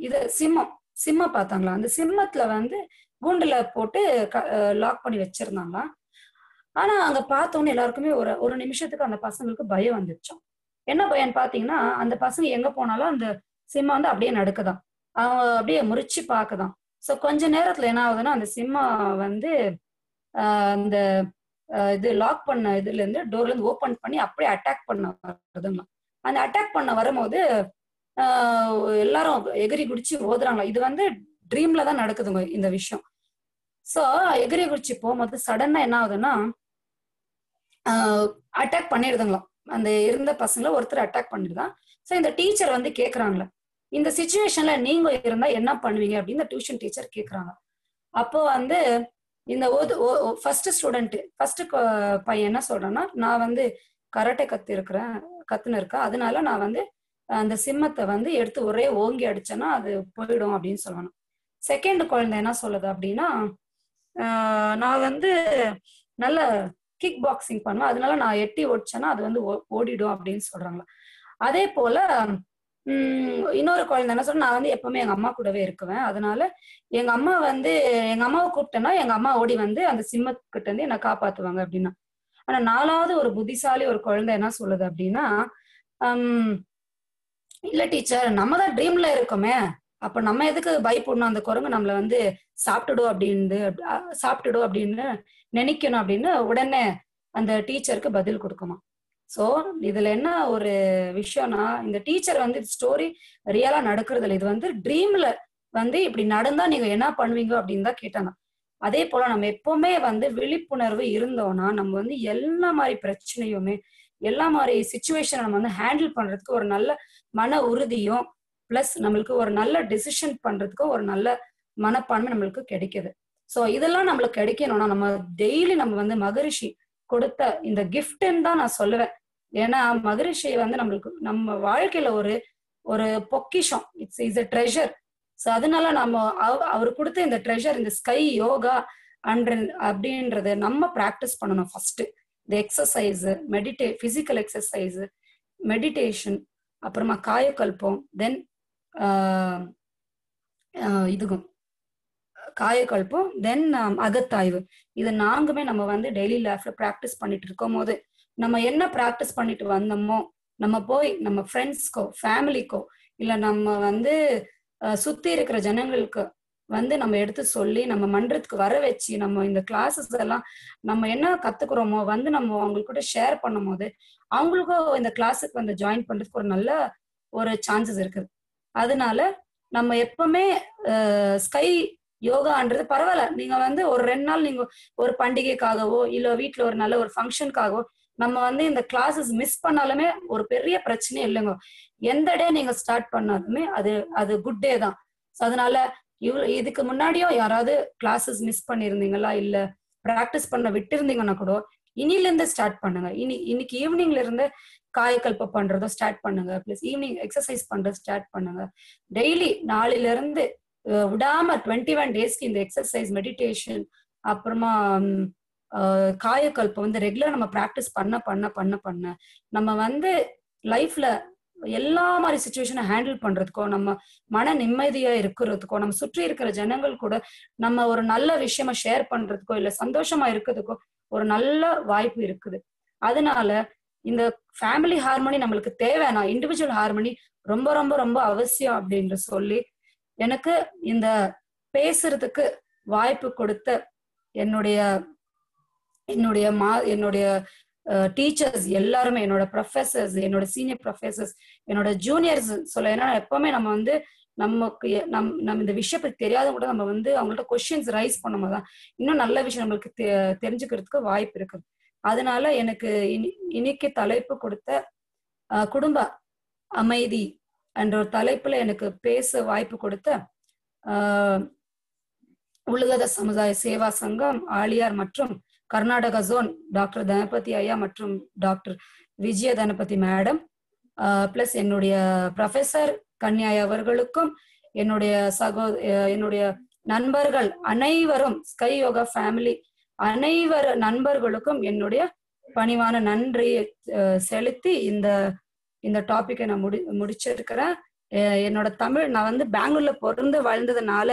இது சிம்மம் பார்த்தாங்களா. அந்த சிம்மத்துல வந்து கூண்டுல போட்டு லாக் பண்ணி வச்சிருந்தாங்களா. ஆனா அங்க பார்த்தோன்னு எல்லாருக்குமே ஒரு நிமிஷத்துக்கு அந்த பசங்களுக்கு பயம் வந்துருச்சோம். என்ன பயம் பாத்தீங்கன்னா அந்த பசங்க எங்க போனாலும் அந்த சிம்மம் வந்து அப்படியே நடக்குதான், அவங்க அப்படியே முறிச்சு பாக்குதான். ஸோ கொஞ்ச நேரத்துல என்ன ஆகுதுன்னா அந்த சிம்மம் வந்து அந்த இது லாக் பண்ண இதுல இருந்து டோர்ல இருந்து ஓபன் பண்ணி அப்படியே அட்டாக் பண்ண வருதுங்களா. அந்த அட்டாக் பண்ண வரும்போது எல்லாரும் எகிரி குடிச்சு ஓதுறாங்களா. இது வந்து ட்ரீம்ல தான் நடக்குதுங்க இந்த விஷயம். ஸோ எகிரி குடிச்சு போகும்போது சடனா என்ன ஆகுதுன்னா அட்டாக் பண்ணிடுதுங்களாம். அந்த இருந்த பசங்களை ஒருத்தர் அட்டாக் பண்ணிடுதான். ஸோ இந்த டீச்சர் வந்து கேட்கறாங்களா, இந்த சிச்சுவேஷன்ல நீங்க இருந்தா என்ன பண்ணுவீங்க அப்படின்னு இந்த டியூஷன் டீச்சர் கேட்கறாங்க. அப்போ வந்து இந்த ஃபர்ஸ்ட் பையன் என்ன சொல்றான்னா, நான் வந்து கராட்டே கத்துன்னு இருக்கேன், அதனால நான் வந்து அந்த சிம்மத்தை வந்து எடுத்து ஒரே ஓங்கி அடிச்சேன்னா அது போயிடும் அப்படின்னு சொல்லணும். செகண்ட் குழந்தை என்ன சொல்லுது அப்படின்னா, நான் வந்து நல்ல கிக் பாக்ஸிங் பண்ணுவேன், அதனால நான் எட்டி ஓடிச்சேன்னா அது வந்து ஓடிடும் அப்படின்னு சொல்றாங்களா. அதே போல இன்னொரு குழந்தை என்ன சொல்ற, நான் வந்து எப்பவுமே எங்க அம்மா கூடவே இருக்குவேன், அதனால எங்க அம்மாவை கூப்பிட்டேன்னா எங்க அம்மா ஓடி வந்து அந்த சிம்மத்துக்கிட்ட இருந்து என்னை காப்பாத்துவாங்க அப்படின்னா. ஆனா 4வது ஒரு புத்திசாலி ஒரு குழந்தை என்ன சொல்லுது அப்படின்னா, இல்ல டீச்சர், நம்ம தான் ட்ரீம்ல இருக்கோமே, அப்ப நம்ம எதுக்கு பயப்படணும், அந்த குரங்கு நம்மள வந்து சாப்பிட்டுடும் அப்படின்னு நினைக்கணும் அப்படின்னு உடனே அந்த டீச்சருக்கு பதில் கொடுக்குமா. சோ இதுல என்ன ஒரு விஷயம்னா, இந்த டீச்சர் வந்து ஸ்டோரி ரியலா நடக்கிறது இல்லை, இது வந்து ட்ரீம்ல வந்து இப்படி நடந்தா நீங்க என்ன பண்ணுவீங்க அப்படின்னு தான் கேட்டாங்க. அதே போல நம்ம எப்பவுமே வந்து விழிப்புணர்வு இருந்தோம்னா நம்ம வந்து எல்லா மாதிரி பிரச்சனையுமே எல்லா மாதிரி சிச்சுவேஷனை நம்ம வந்து ஹேண்டில் பண்றதுக்கு ஒரு நல்ல மன உறுதியும் பிளஸ் நம்மளுக்கு ஒரு நல்ல டிசிஷன் பண்றதுக்கும் ஒரு நல்ல மனப்பான்மை நம்மளுக்கு கிடைக்குது. ஸோ இதெல்லாம் நம்மளுக்கு கிடைக்கணும்னா நம்ம டெய்லி நம்ம வந்து மகரிஷி கொடுத்த இந்த கிஃப்ட்ன்னு தான் நான் சொல்லுவேன். ஏன்னா மகரிஷி வந்து நம்மளுக்கு நம்ம வாழ்க்கையில ஒரு பொக்கிஷம், இட்ஸ் எ ட்ரெஷர். ஸோ அதனால நம்ம அவர் கொடுத்த இந்த ட்ரெஷர், இந்த ஸ்கை யோகா அப்படின்றத நம்ம ப்ராக்டிஸ் பண்ணணும். ஃபர்ஸ்ட் இந்த எக்ஸசைஸ், பிசிக்கல் எக்ஸசைஸ், மெடிடேஷன், அப்புறமா காயக்கல்பம், தென் இதுக்கும் காயக்கல்பம், தென் அகத்தாய்வு, இது 4மே நம்ம வந்து டெய்லி லைஃப்ல ப்ராக்டிஸ் பண்ணிட்டு இருக்கும் போது நம்ம என்ன ப்ராக்டிஸ் பண்ணிட்டு வந்தோமோ நம்ம போய் நம்ம ஃப்ரெண்ட்ஸ்க்கோ ஃபேமிலிக்கோ இல்ல நம்ம வந்து சுத்தி இருக்கிற ஜனங்களுக்கு வந்து நம்ம எடுத்து சொல்லி நம்ம மன்றத்துக்கு வர வச்சு நம்ம இந்த கிளாஸஸ் எல்லாம் நம்ம என்ன கத்துக்கிறோமோ வந்து நம்ம அவங்களுக்கு கூட ஷேர் பண்ணும் போது அவங்களுக்கும் இந்த கிளாஸுக்கு வந்து ஜாயின் பண்றதுக்கு ஒரு நல்ல ஒரு சான்சஸ் இருக்குது. அதனால நம்ம எப்பவுமே ஸ்கை யோகான்றது பரவாயில்ல, நீங்க வந்து ஒரு 2 நாள் நீங்க ஒரு பண்டிகைக்காகவோ இல்ல வீட்டுல ஒரு நல்ல ஒரு ஃபங்க்ஷனுக்காகவோ நம்ம வந்து இந்த கிளாஸஸ் மிஸ் பண்ணாலுமே ஒரு பெரிய பிரச்சனையே இல்லைங்க. எந்த டே நீங்க ஸ்டார்ட் பண்ணாலுமே அது குட் டே தான். அதனால இதுக்கு முன்னாடியும் யாராவது கிளாஸஸ் மிஸ் பண்ணிருந்தீங்களா இல்ல பிராக்டிஸ் பண்ண விட்டு இருந்தீங்கன்னா கூட இனில இருந்து ஸ்டார்ட் பண்ணுங்க. இன்னைக்கு ஈவினிங்ல இருந்து காயக்கல்ப பண்றதோ ஸ்டார்ட் பண்ணுங்க. பிளஸ் ஈவினிங் எக்ஸசைஸ் பண்றது ஸ்டார்ட் பண்ணுங்க. டெய்லி நாளையில இருந்து விடாம 21 டேஸ்க்கு இந்த எக்ஸசைஸ் மெடிடேஷன் அப்புறமா காயக்கல்பம் வந்து ரெகுலர் நம்ம பிராக்டிஸ் பண்ண பண்ண பண்ண பண்ண நம்ம வந்து லைஃப்ல எல்லா மாதிரி சுச்சுவேஷனை ஹேண்டில் பண்றதுக்கோ நம்ம மன நிம்மதியா இருக்கிறதுக்கோ நம்ம சுற்றி இருக்கிற ஜனங்கள் கூட நம்ம ஒரு நல்ல விஷயமா ஷேர் பண்றதுக்கோ இல்ல சந்தோஷமா இருக்கிறதுக்கோ ஒரு நல்ல வாய்ப்பு இருக்குது. அதனால இந்த ஃபேமிலி ஹார்மோனி நம்மளுக்கு தேவைன்னா இண்டிவிஜுவல் ஹார்மோனி ரொம்ப ரொம்ப ரொம்ப அவசியம் அப்படின்னு சொல்லி எனக்கு இந்த பேசுறதுக்கு வாய்ப்பு கொடுத்த என்னுடைய டீச்சர்ஸ் எல்லாருமே, என்னோட ப்ரொஃபசர்ஸ், என்னோட சீனியர் ப்ரொஃபசர்ஸ், என்னோட ஜூனியர்ஸ் சொல்ல, ஏன்னா எப்பவுமே நம்ம வந்து நமக்கு நம்ம இந்த விஷயம் பத்தி தெரியாத கூட நம்ம வந்து அவங்கள்ட்ட கொஸ்டின்ஸ் ரைஸ் பண்ணும்போதுதான் இன்னும் நல்ல விஷயம் நம்மளுக்கு தெரிஞ்சுக்கிறதுக்கு வாய்ப்பு இருக்குது. அதனால எனக்கு இன்னைக்கு தலைப்பு கொடுத்த குடும்ப அமைதி என்ற ஒரு தலைப்புல எனக்கு பேச வாய்ப்பு கொடுத்த உலகத சமுதாய சேவா சங்கம் ஆழியார் மற்றும் கர்நாடகா ஜோன் டாக்டர் தனபதி ஐயா மற்றும் doctor Vijaya Dhanapathi madam plus என்னுடைய ப்ரொஃபசர் கன்யா அவர்களுக்கும் என்னுடைய நண்பர்கள் அனைவரும் ஸ்கை யோகா ஃபேமிலி நண்பர்களுக்கும் என்னுடைய பணிவான நன்றியை செலுத்தி இந்த டாபிக்கை நான் முடிச்சிருக்கிறேன். என்னோட தமிழ், நான் வந்து பெங்களூர்ல பிறந்து வாழ்ந்ததுனால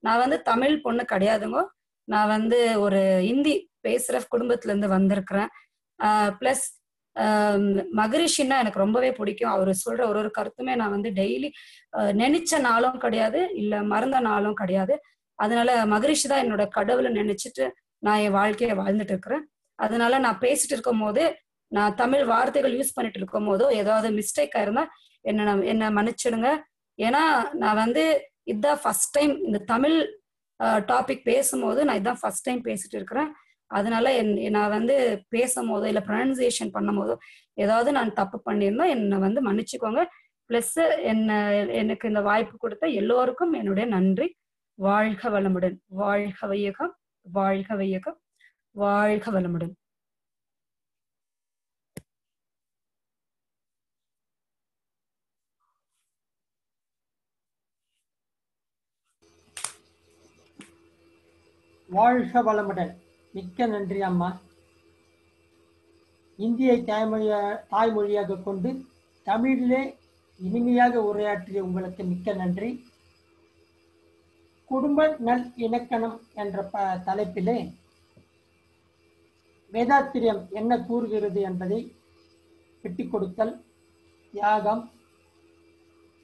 நான் வந்து தமிழ் பொண்ணு கிடையாதுங்க. நான் வந்து ஒரு ஹிந்தி பேசுற குடும்பத்துல இருந்து வந்திருக்கிறேன். பிளஸ் மகரிஷின்னா எனக்கு ரொம்பவே பிடிக்கும். அவரு சொல்ற ஒரு கருத்துமே நான் வந்து டெய்லி நினைச்ச நாளும் கிடையாது, இல்ல மறந்த நாளும் கிடையாது. அதனால மகரிஷி தான் என்னோட கடவுளை நினைச்சிட்டு நான் என் வாழ்க்கையை வாழ்ந்துட்டு இருக்கிறேன். அதனால நான் பேசிட்டு இருக்கும் போது நான் தமிழ் வார்த்தைகள் யூஸ் பண்ணிட்டு இருக்கும் போதோ ஏதாவது மிஸ்டேக் ஆயிருந்தா என்ன மன்னிச்சிடுங்க. ஏன்னா நான் வந்து இதுதான் ஃபர்ஸ்ட் டைம் இந்த தமிழ் டாபிக் பேசும்போது நான் இதான் ஃபர்ஸ்ட் டைம் பேசிட்டு இருக்கிறேன். அதனால நான் வந்து பேசும்போதோ இல்ல ப்ரொனன்சியேஷன் பண்ணும் போதோ ஏதாவது நான் தப்பு பண்ணியிருந்தா என்னை வந்து மன்னிச்சுக்கோங்க. பிளஸ் எனக்கு இந்த வாய்ப்பு கொடுத்த எல்லோருக்கும் என்னுடைய நன்றி. வாழ்க வளமுடன். வாழ்க வையகம், வாழ்க வையகம், வாழ்க வளமுடன். வாழ்க வளமுடன். மிக்க நன்றி அம்மா. இந்தியை தாய்மொழியாக கொண்டு தமிழிலே இனிமையாக உரையாற்றிய உங்களுக்கு மிக்க நன்றி. குடும்ப நல் இணக்கணம் என்ற தலைப்பிலே வேதாத்திரியம் என்ன கூறுகிறது என்பதை விட்டு கொடுத்தல், தியாகம்,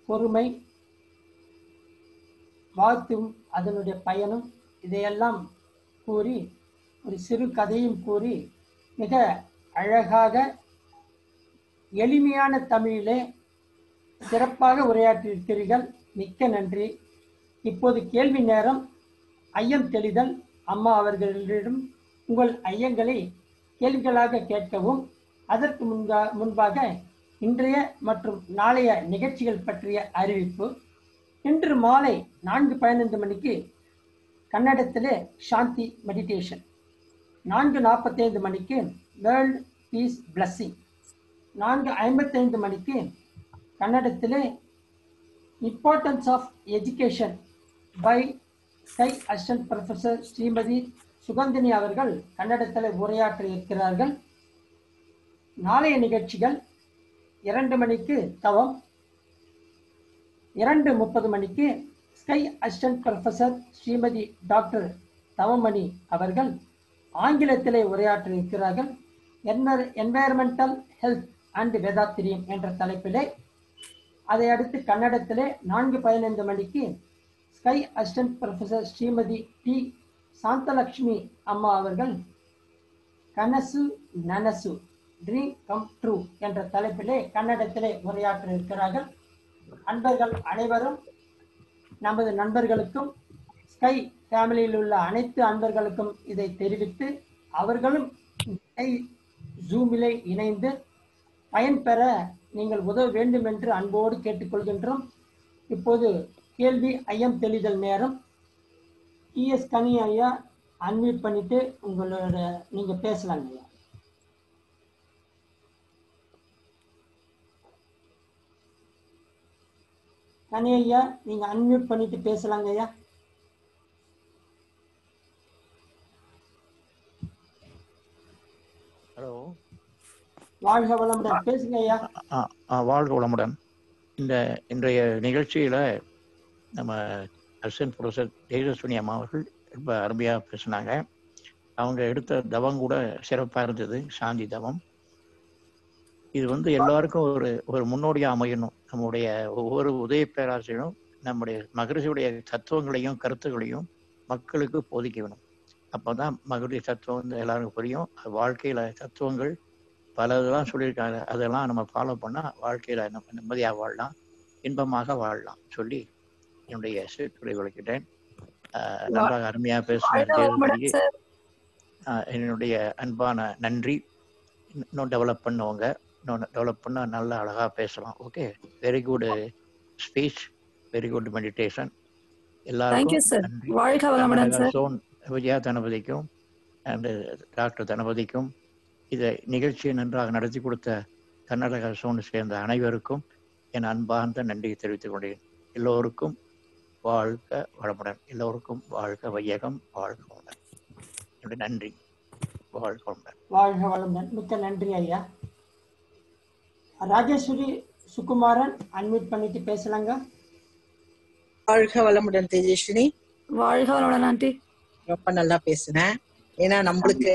பொறுமை, வாழ்த்தும் அதனுடைய பயனும் இதையெல்லாம் கூறி ஒரு சிறு கதையும் கூறி மிக அழகாக எளிமையான தமிழிலே சிறப்பாக உரையாற்றியிருக்கிறீர்கள். மிக்க நன்றி. இப்போது கேள்வி நேரம். ஐயம் தெளிதல். அம்மா அவர்களிடம் உங்கள் ஐயங்களை கேள்விகளாக கேட்கவும், அதற்கு முன்பாக இன்றைய மற்றும் நாளைய நிகழ்ச்சிகள் பற்றிய அறிவிப்பு. இன்று மாலை 4:15 மணிக்கு கன்னடத்திலே சாந்தி மெடிடேஷன், 4:45 மணிக்கு வேர்ல்ட் பீஸ் பிளஸ்ஸிங், 4:55 மணிக்கு கன்னடத்திலே importance of education by sky assistant professor Shrimati Suganthini அவர்கள் கன்னடத்தில் உரையாற்ற இருக்கிறார்கள். நாளைய நிகழ்ச்சிகள் 2 மணிக்கு தவம், 2:30 மணிக்கு ஸ்கை assistant professor Shrimati doctor Thavamani அவர்கள் ஆங்கிலத்திலே உரையாற்ற இருக்கிறார்கள். என்வைரன்மெண்டல் ஹெல்த் அண்ட் வேதாத்திரியம் என்ற தலைப்பிலே, அதை அடுத்து கன்னடத்திலே 4:15 மணிக்கு ஸ்கை assistant professor Shrimati D Shanthalakshmi அம்மா அவர்கள் கனசு நனசு ட்ரீம் கம் ட்ரூ என்ற தலைப்பிலே கன்னடத்திலே உரையாற்ற இருக்கிறார்கள். அன்பர்கள் அனைவரும் நமது நண்பர்களுக்கும் ஸ்கை ஃபேமிலியில் உள்ள அனைத்து அன்பர்களுக்கும் இதை தெரிவித்து அவர்களும் ஜூமிலே இணைந்து பயன்பெற நீங்கள் உதவ வேண்டும் என்று அன்போடு கேட்டுக்கொள்கின்றோம். இப்போது கேள்வி ஐயம் தெளிதல் நேரம். டிஎஸ் கனி ஐயா அன்மியூட் பண்ணிட்டு உங்களோட நீங்க பேசலாங்க ஐயா. கனி ஐயா நீங்க அன்மியூட் பண்ணிட்டு பேசலாங்க ஐயா. ஹலோ, வாழ்க வளமுடன், பேசுங்க ஐயா. வாழ்க வளமுடன். இன்றைய நிகழ்ச்சியில நம்ம அசிஸ்டன்ட் ப்ரொஃபசர் தேஜஸ்வினி அம்மா அவர்கள் ரொம்ப அருமையாக பேசினாங்க. அவங்க எடுத்த தவம் கூட சிறப்பாக இருந்தது, சாந்தி தவம். இது எல்லாருக்கும் ஒரு முன்னோடியாக அமையணும். நம்முடைய ஒவ்வொரு உதய பேராசிரியரும் நம்முடைய மகரிஷியுடைய தத்துவங்களையும் கருத்துக்களையும் மக்களுக்கு போதிக்க வேணும். அப்போதான் மகரிஷி தத்துவம் எல்லாருக்கும் புரியும். வாழ்க்கையில தத்துவங்கள் பலதெல்லாம் சொல்லியிருக்காங்க, அதெல்லாம் நம்ம ஃபாலோ பண்ணால் வாழ்க்கையில நம்ம நிம்மதியாக வாழலாம், இன்பமாக வாழலாம் சொல்லி என்னுடைய சிறுத்துறை விளக்கிட்டேன். நன்றாக அருமையாக பேசினேன். என்னுடைய அன்பான நன்றி. இன்னும் டெவலப் பண்ணுவாங்க, இன்னும் டெவலப் பண்ணால் நல்லா அழகாக பேசலாம். Okay, very good speech, very good meditation. எல்லாருக்கும் சோன் விஜயா தனபதிக்கும் அண்ட் டாக்டர் தனபதிக்கும் இதை நிகழ்ச்சியை நன்றாக நடத்தி கொடுத்த கர்நாடக சோன் சேர்ந்த அனைவருக்கும் என் அன்பார்ந்த நன்றியை தெரிவித்துக் கொண்டேன். எல்லோருக்கும் வாழ்க வளமுடன், எல்லோருக்கும் வாழ்க வையகம், வாழ்க வளமுடன். என்னுடைய நன்றி. வாழ்க வளமுடன். வாழ்க வளமுடன். மிக்க நன்றி ஐயா. ராஜேஸ்வரி சுகுமாரன் அன்மியூட் பண்ணிட்டு பேசலாங்க. வாழ்க வளமுடன் தேஜஸ்வினி. வாழ்க வளமுடன் ஆண்டி. ரொம்ப நல்லா பேசினேன். ஏன்னா நம்மளுக்கு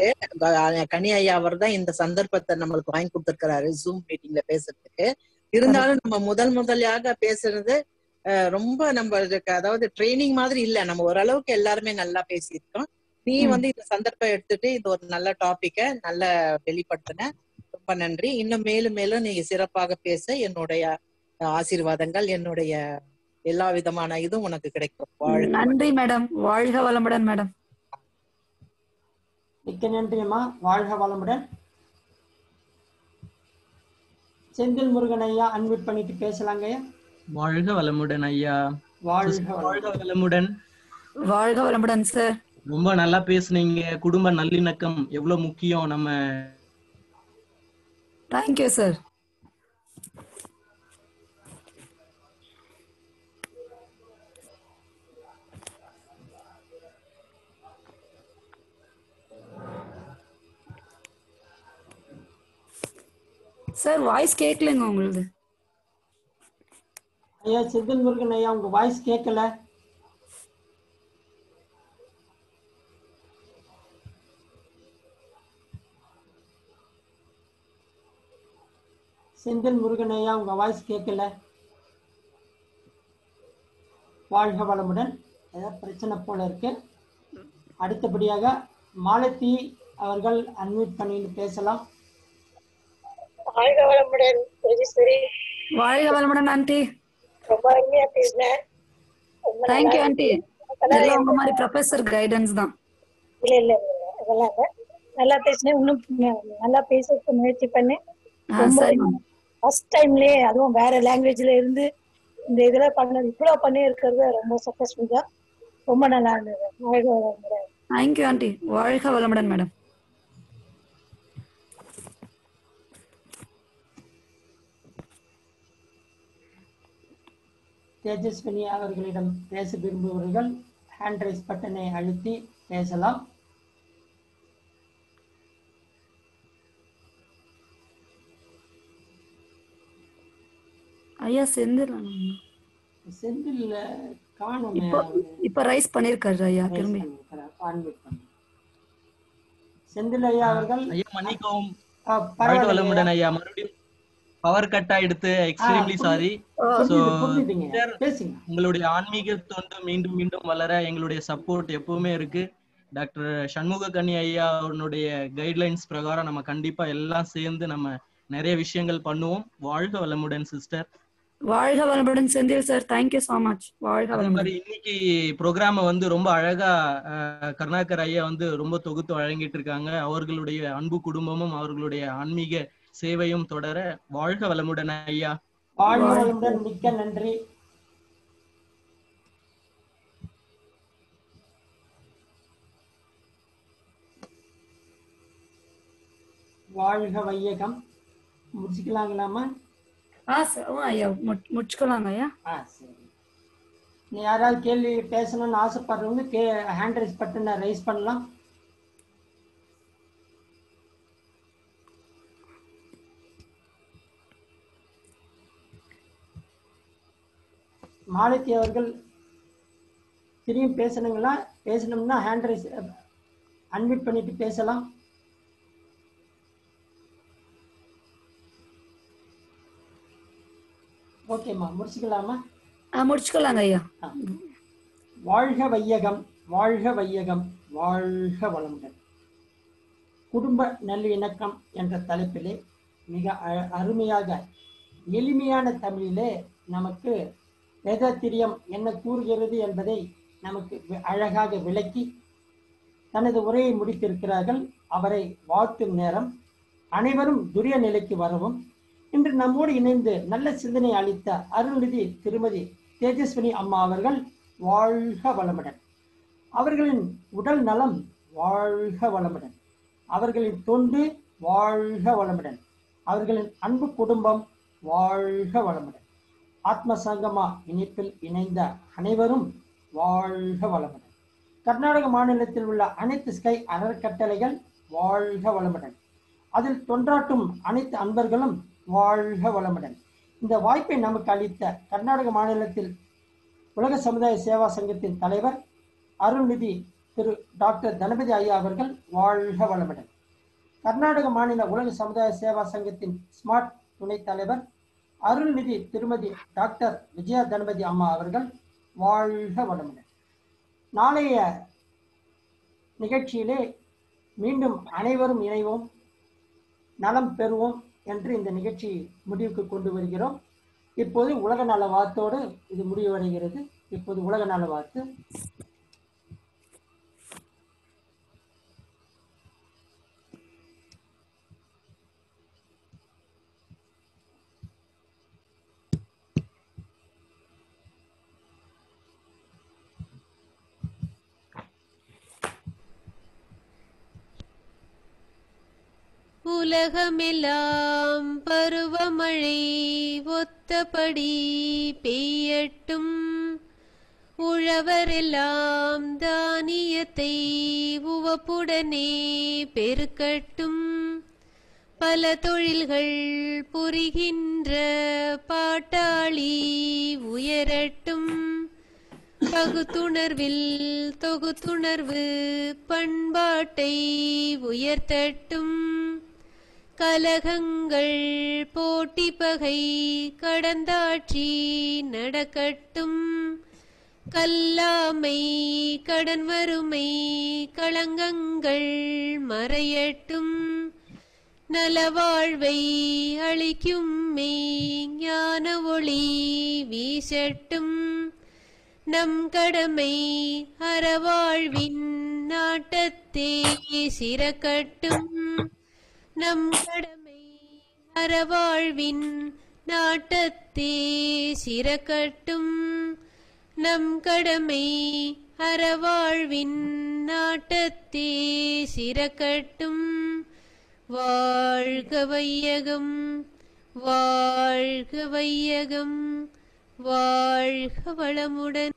கனி ஐயா அவர் தான் இந்த சந்தர்ப்பத்தை நம்மளுக்கு வாங்கி கொடுத்திருக்கிறாரு ஜூம் மீட்டிங்ல பேசுறதுக்கு. இருந்தாலும் நம்ம முதலியாக பேசுறது ரொம்ப நம்மளுக்கு, அதாவது ட்ரைனிங் மாதிரி இல்ல, நம்ம ஓரளவுக்கு எல்லாருமே நல்லா பேசியிருக்கோம். நீ இந்த சந்தர்ப்பம் எடுத்துட்டு இது ஒரு நல்ல டாபிக்க நல்லா வெளிப்படுத்தின, ரொம்ப நன்றி. இன்னும் மேலும் மேலும் நீங்க சிறப்பாக பேச என்னுடைய ஆசீர்வாதங்கள், என்னுடைய எல்லா விதமான இதுவும் உனக்கு கிடைக்கும். நன்றி மேடம். வாழ்க வளமுடன் மேடம். மிக்க நன்றி அம்மா. வாழ்க வளமுடன். செந்தில் முருகன் ஐயா அன்மியூட் பண்ணிட்டு பேசலாங்க ஐயா. வாழ்க வளமுடன் ஐயா. வாழ்க வளமுடன். வாழ்க வளமுடன் சார். ரொம்ப நல்லா பேசுனீங்க. குடும்ப நல்லிணக்கம் எவ்வளவு முக்கியம். நம்ம தேங்க்யூ சார். சார் வாய்ஸ் கேட்கலங்க உங்களுது. ஐயா செந்தில் முருகன் ஐயா உங்க வாய்ஸ் கேட்கல. செந்தில் முருகன் ஐயா உங்க வாய்ஸ் கேட்கல. வாழ்க வளமுடன். ஏதாவது பிரச்சனை போல இருக்கு. அடுத்தபடியாக மாலதி அவர்கள் அன்மியூட் பண்ணிட்டு பேசலாம். வாழ்க வளமுடன் ராஜேஸ்வரி. வாழ்க வளமுடன் ஆண்டி. ரொம்ப அருமையா பேசினேன். Thank you aunty. இதெல்லாம் உங்க மாதிரி ப்ரொஃபசர் கைடன்ஸ் தான். இல்ல அதெல்லாம் நல்லா பேசினேன். இன்னும் நல்லா பேசுறதுக்கு முயற்சி பண்ணேன். ஃபர்ஸ்ட் டைம்லயே அதுவும் வேற லாங்குவேஜ்ல இருந்து இந்த இதுல பண்ணது இவ்வளவு பண்ணி இருக்கிறது ரொம்ப சக்சஸ்ஃபுல் தான். ரொம்ப நல்லா இருந்தது. வாழ்க வளமுடன். Thank you aunty. வாழ்க வளமுடன் மேடம். தேஜஸ்வினி அவர்களிடம் பேச விரும்புபவர்கள் ஹேண்ட் ரைஸ் பட்டனை அழுத்தி பேசலாம். ஐயா செந்தில் காணும். இப்ப ரைஸ் பண்ணிருக்காரு ஐயா. திரும்பி செந்தில் ஐயா அவர்கள். ஐயா மன்னிக்கவும், வாழ்க பரவாயில்லைங்க. வளமுடன் ஐயா. மறுபடியும் பவர் கட் ஆயிடுத்து. Extremely sorry. சோ புரிஞ்சுதுங்க, பேசுங்க. உங்களுடைய ஆன்மீக தொண்டு மீண்டும் மீண்டும் வளர எங்களுடைய சப்போர்ட் எப்பவுமே இருக்கு. டாக்டர் சண்முக கன்னி ஐயா அவருடைய கைட்லைன்ஸ் பிரகாரம் நம்ம கண்டிப்பா எல்லாம் சேர்ந்து நம்ம நிறைய விஷயங்கள் பண்ணுவோம். வாழ்க வளமுடன் சிஸ்டர். வாழ்க வளமுடன் Senthil sir. Thank you so much. வாழ்க அதே வளமுடன். மாதிரி இன்னைக்கு ப்ரோக்ராம வந்து ரொம்ப அழகா கருணாகர் ஐயா வந்து ரொம்ப தொகுத்து வழங்கிட்டு இருக்காங்க. அவர்களுடைய அன்பு குடும்பமும் அவர்களுடைய ஆன்மீக சேவையும் தொடர. வாழ்க வளமுடன் ஐயா. வாழ்க வளமுடன். மிக்க நன்றி. வாழ்க வையகம். முடிச்சுக்கலாங்களாமா? ஐயா முடிச்சுக்கலாங்க ஐயா. சரி. நீ யாராவது கேள்வி பேசணும்னு ஆசைப்படுறவங்க ஹேண்ட் ரைஸ் பட்டனை ரைஸ் பண்ணலாம். மாலதி அவர்கள் திரும்பி பேசணுங்களா? பேசணும்னா ஹேண்ட் ரைஸ் அன்மியூட் பண்ணிட்டு பேசலாம். ஓகேம்மா, முடிச்சுக்கலாமா? முடிச்சுக்கலாங்க ஐயா. வாழ்க வையகம், வாழ்க வையகம், வாழ்க வளமுடன். குடும்ப நல்லிணக்கம் என்ற தலைப்பிலே மிக அருமையாக எளிமையான தமிழிலே நமக்கு வேதாத்திரியம் என்ன கூறுகிறது என்பதை நமக்கு அழகாக விளக்கி தனது உரையை முடித்திருக்கிறார்கள். அவரை வாழ்த்தும் நேரம். அனைவரும் துரிய நிலைக்கு வரவும். இன்று நம்மோடு இணைந்து நல்ல சிந்தனை அளித்த அருள்நிதி திருமதி தேஜஸ்வினி அம்மா அவர்கள் வாழ்க வளமுடன். அவர்களின் உடல் நலம் வாழ்க வளமுடன். அவர்களின் தொண்டு வாழ்க வளமுடன். அவர்களின் அன்பு குடும்பம் வாழ்க வளமுடன். ஆத்ம சங்கமா இணைப்பில் இணைந்த அனைவரும் வாழ்க வளமுடன். கர்நாடக மாநிலத்தில் உள்ள அனைத்து ஸ்கை அறக்கட்டளைகள் வாழ்க வளமுடன். அதில் தொண்டாற்றும் அனைத்து அன்பர்களும் வாழ்க வளமுடன். இந்த வாய்ப்பை நமக்கு அளித்த கர்நாடக மாநிலத்தில் உலக சமுதாய சேவா சங்கத்தின் தலைவர் அருள்நிதி திரு டாக்டர் தனபதி ஐயா அவர்கள் வாழ்க வளமுடன். கர்நாடக மாநில உலக சமுதாய சேவா சங்கத்தின் ஸ்மார்ட் துணைத் தலைவர் அருள்நிதி திருமதி டாக்டர் விஜயா தனபதி அம்மா அவர்கள் வாழ்க வளமுடன். நாளைய நிகழ்ச்சியிலே மீண்டும் அனைவரும் இணைவோம், நலம் பெறுவோம் என்று இந்த நிகழ்ச்சி முடிவுக்கு கொண்டு வருகிறோம். இப்போது உலக நல வாழ்த்தோடு இது முடிவடைகிறது. இப்போது உலக நல வாழ்த்து. உலகமெல்லாம் பருவமழை ஒத்தபடி பெய்யட்டும். உழவரெல்லாம் தானியத்தை உவப்புடனே பெருக்கட்டும். பல தொழில்கள் புரிகின்ற பாட்டாளி உயரட்டும். பகுத்துணர்வில் தொகுத்துணர்வு பண்பாட்டை உயர்த்தட்டும். கலகங்கள் போட்டி பகை கடந்தாட்சி நடக்கட்டும். கல்லாமை கடன் வறுமை களங்கங்கள் மறையட்டும். நலவாழ்வை அளிக்கும் ஞான ஒளி வீசட்டும். நம் கடமை அறவாழ்வின் நாட்டத்தே சிறக்கட்டும். நம் கடமை அறவாழ்வின் நாட்டத்தே சிறக்கட்டும். நம் கடமை அறவாழ்வின் நாட்டத்தே சிறக்கட்டும். வாழ்க வையகம், வாழ்க வையகம், வாழ்க வளமுடன்.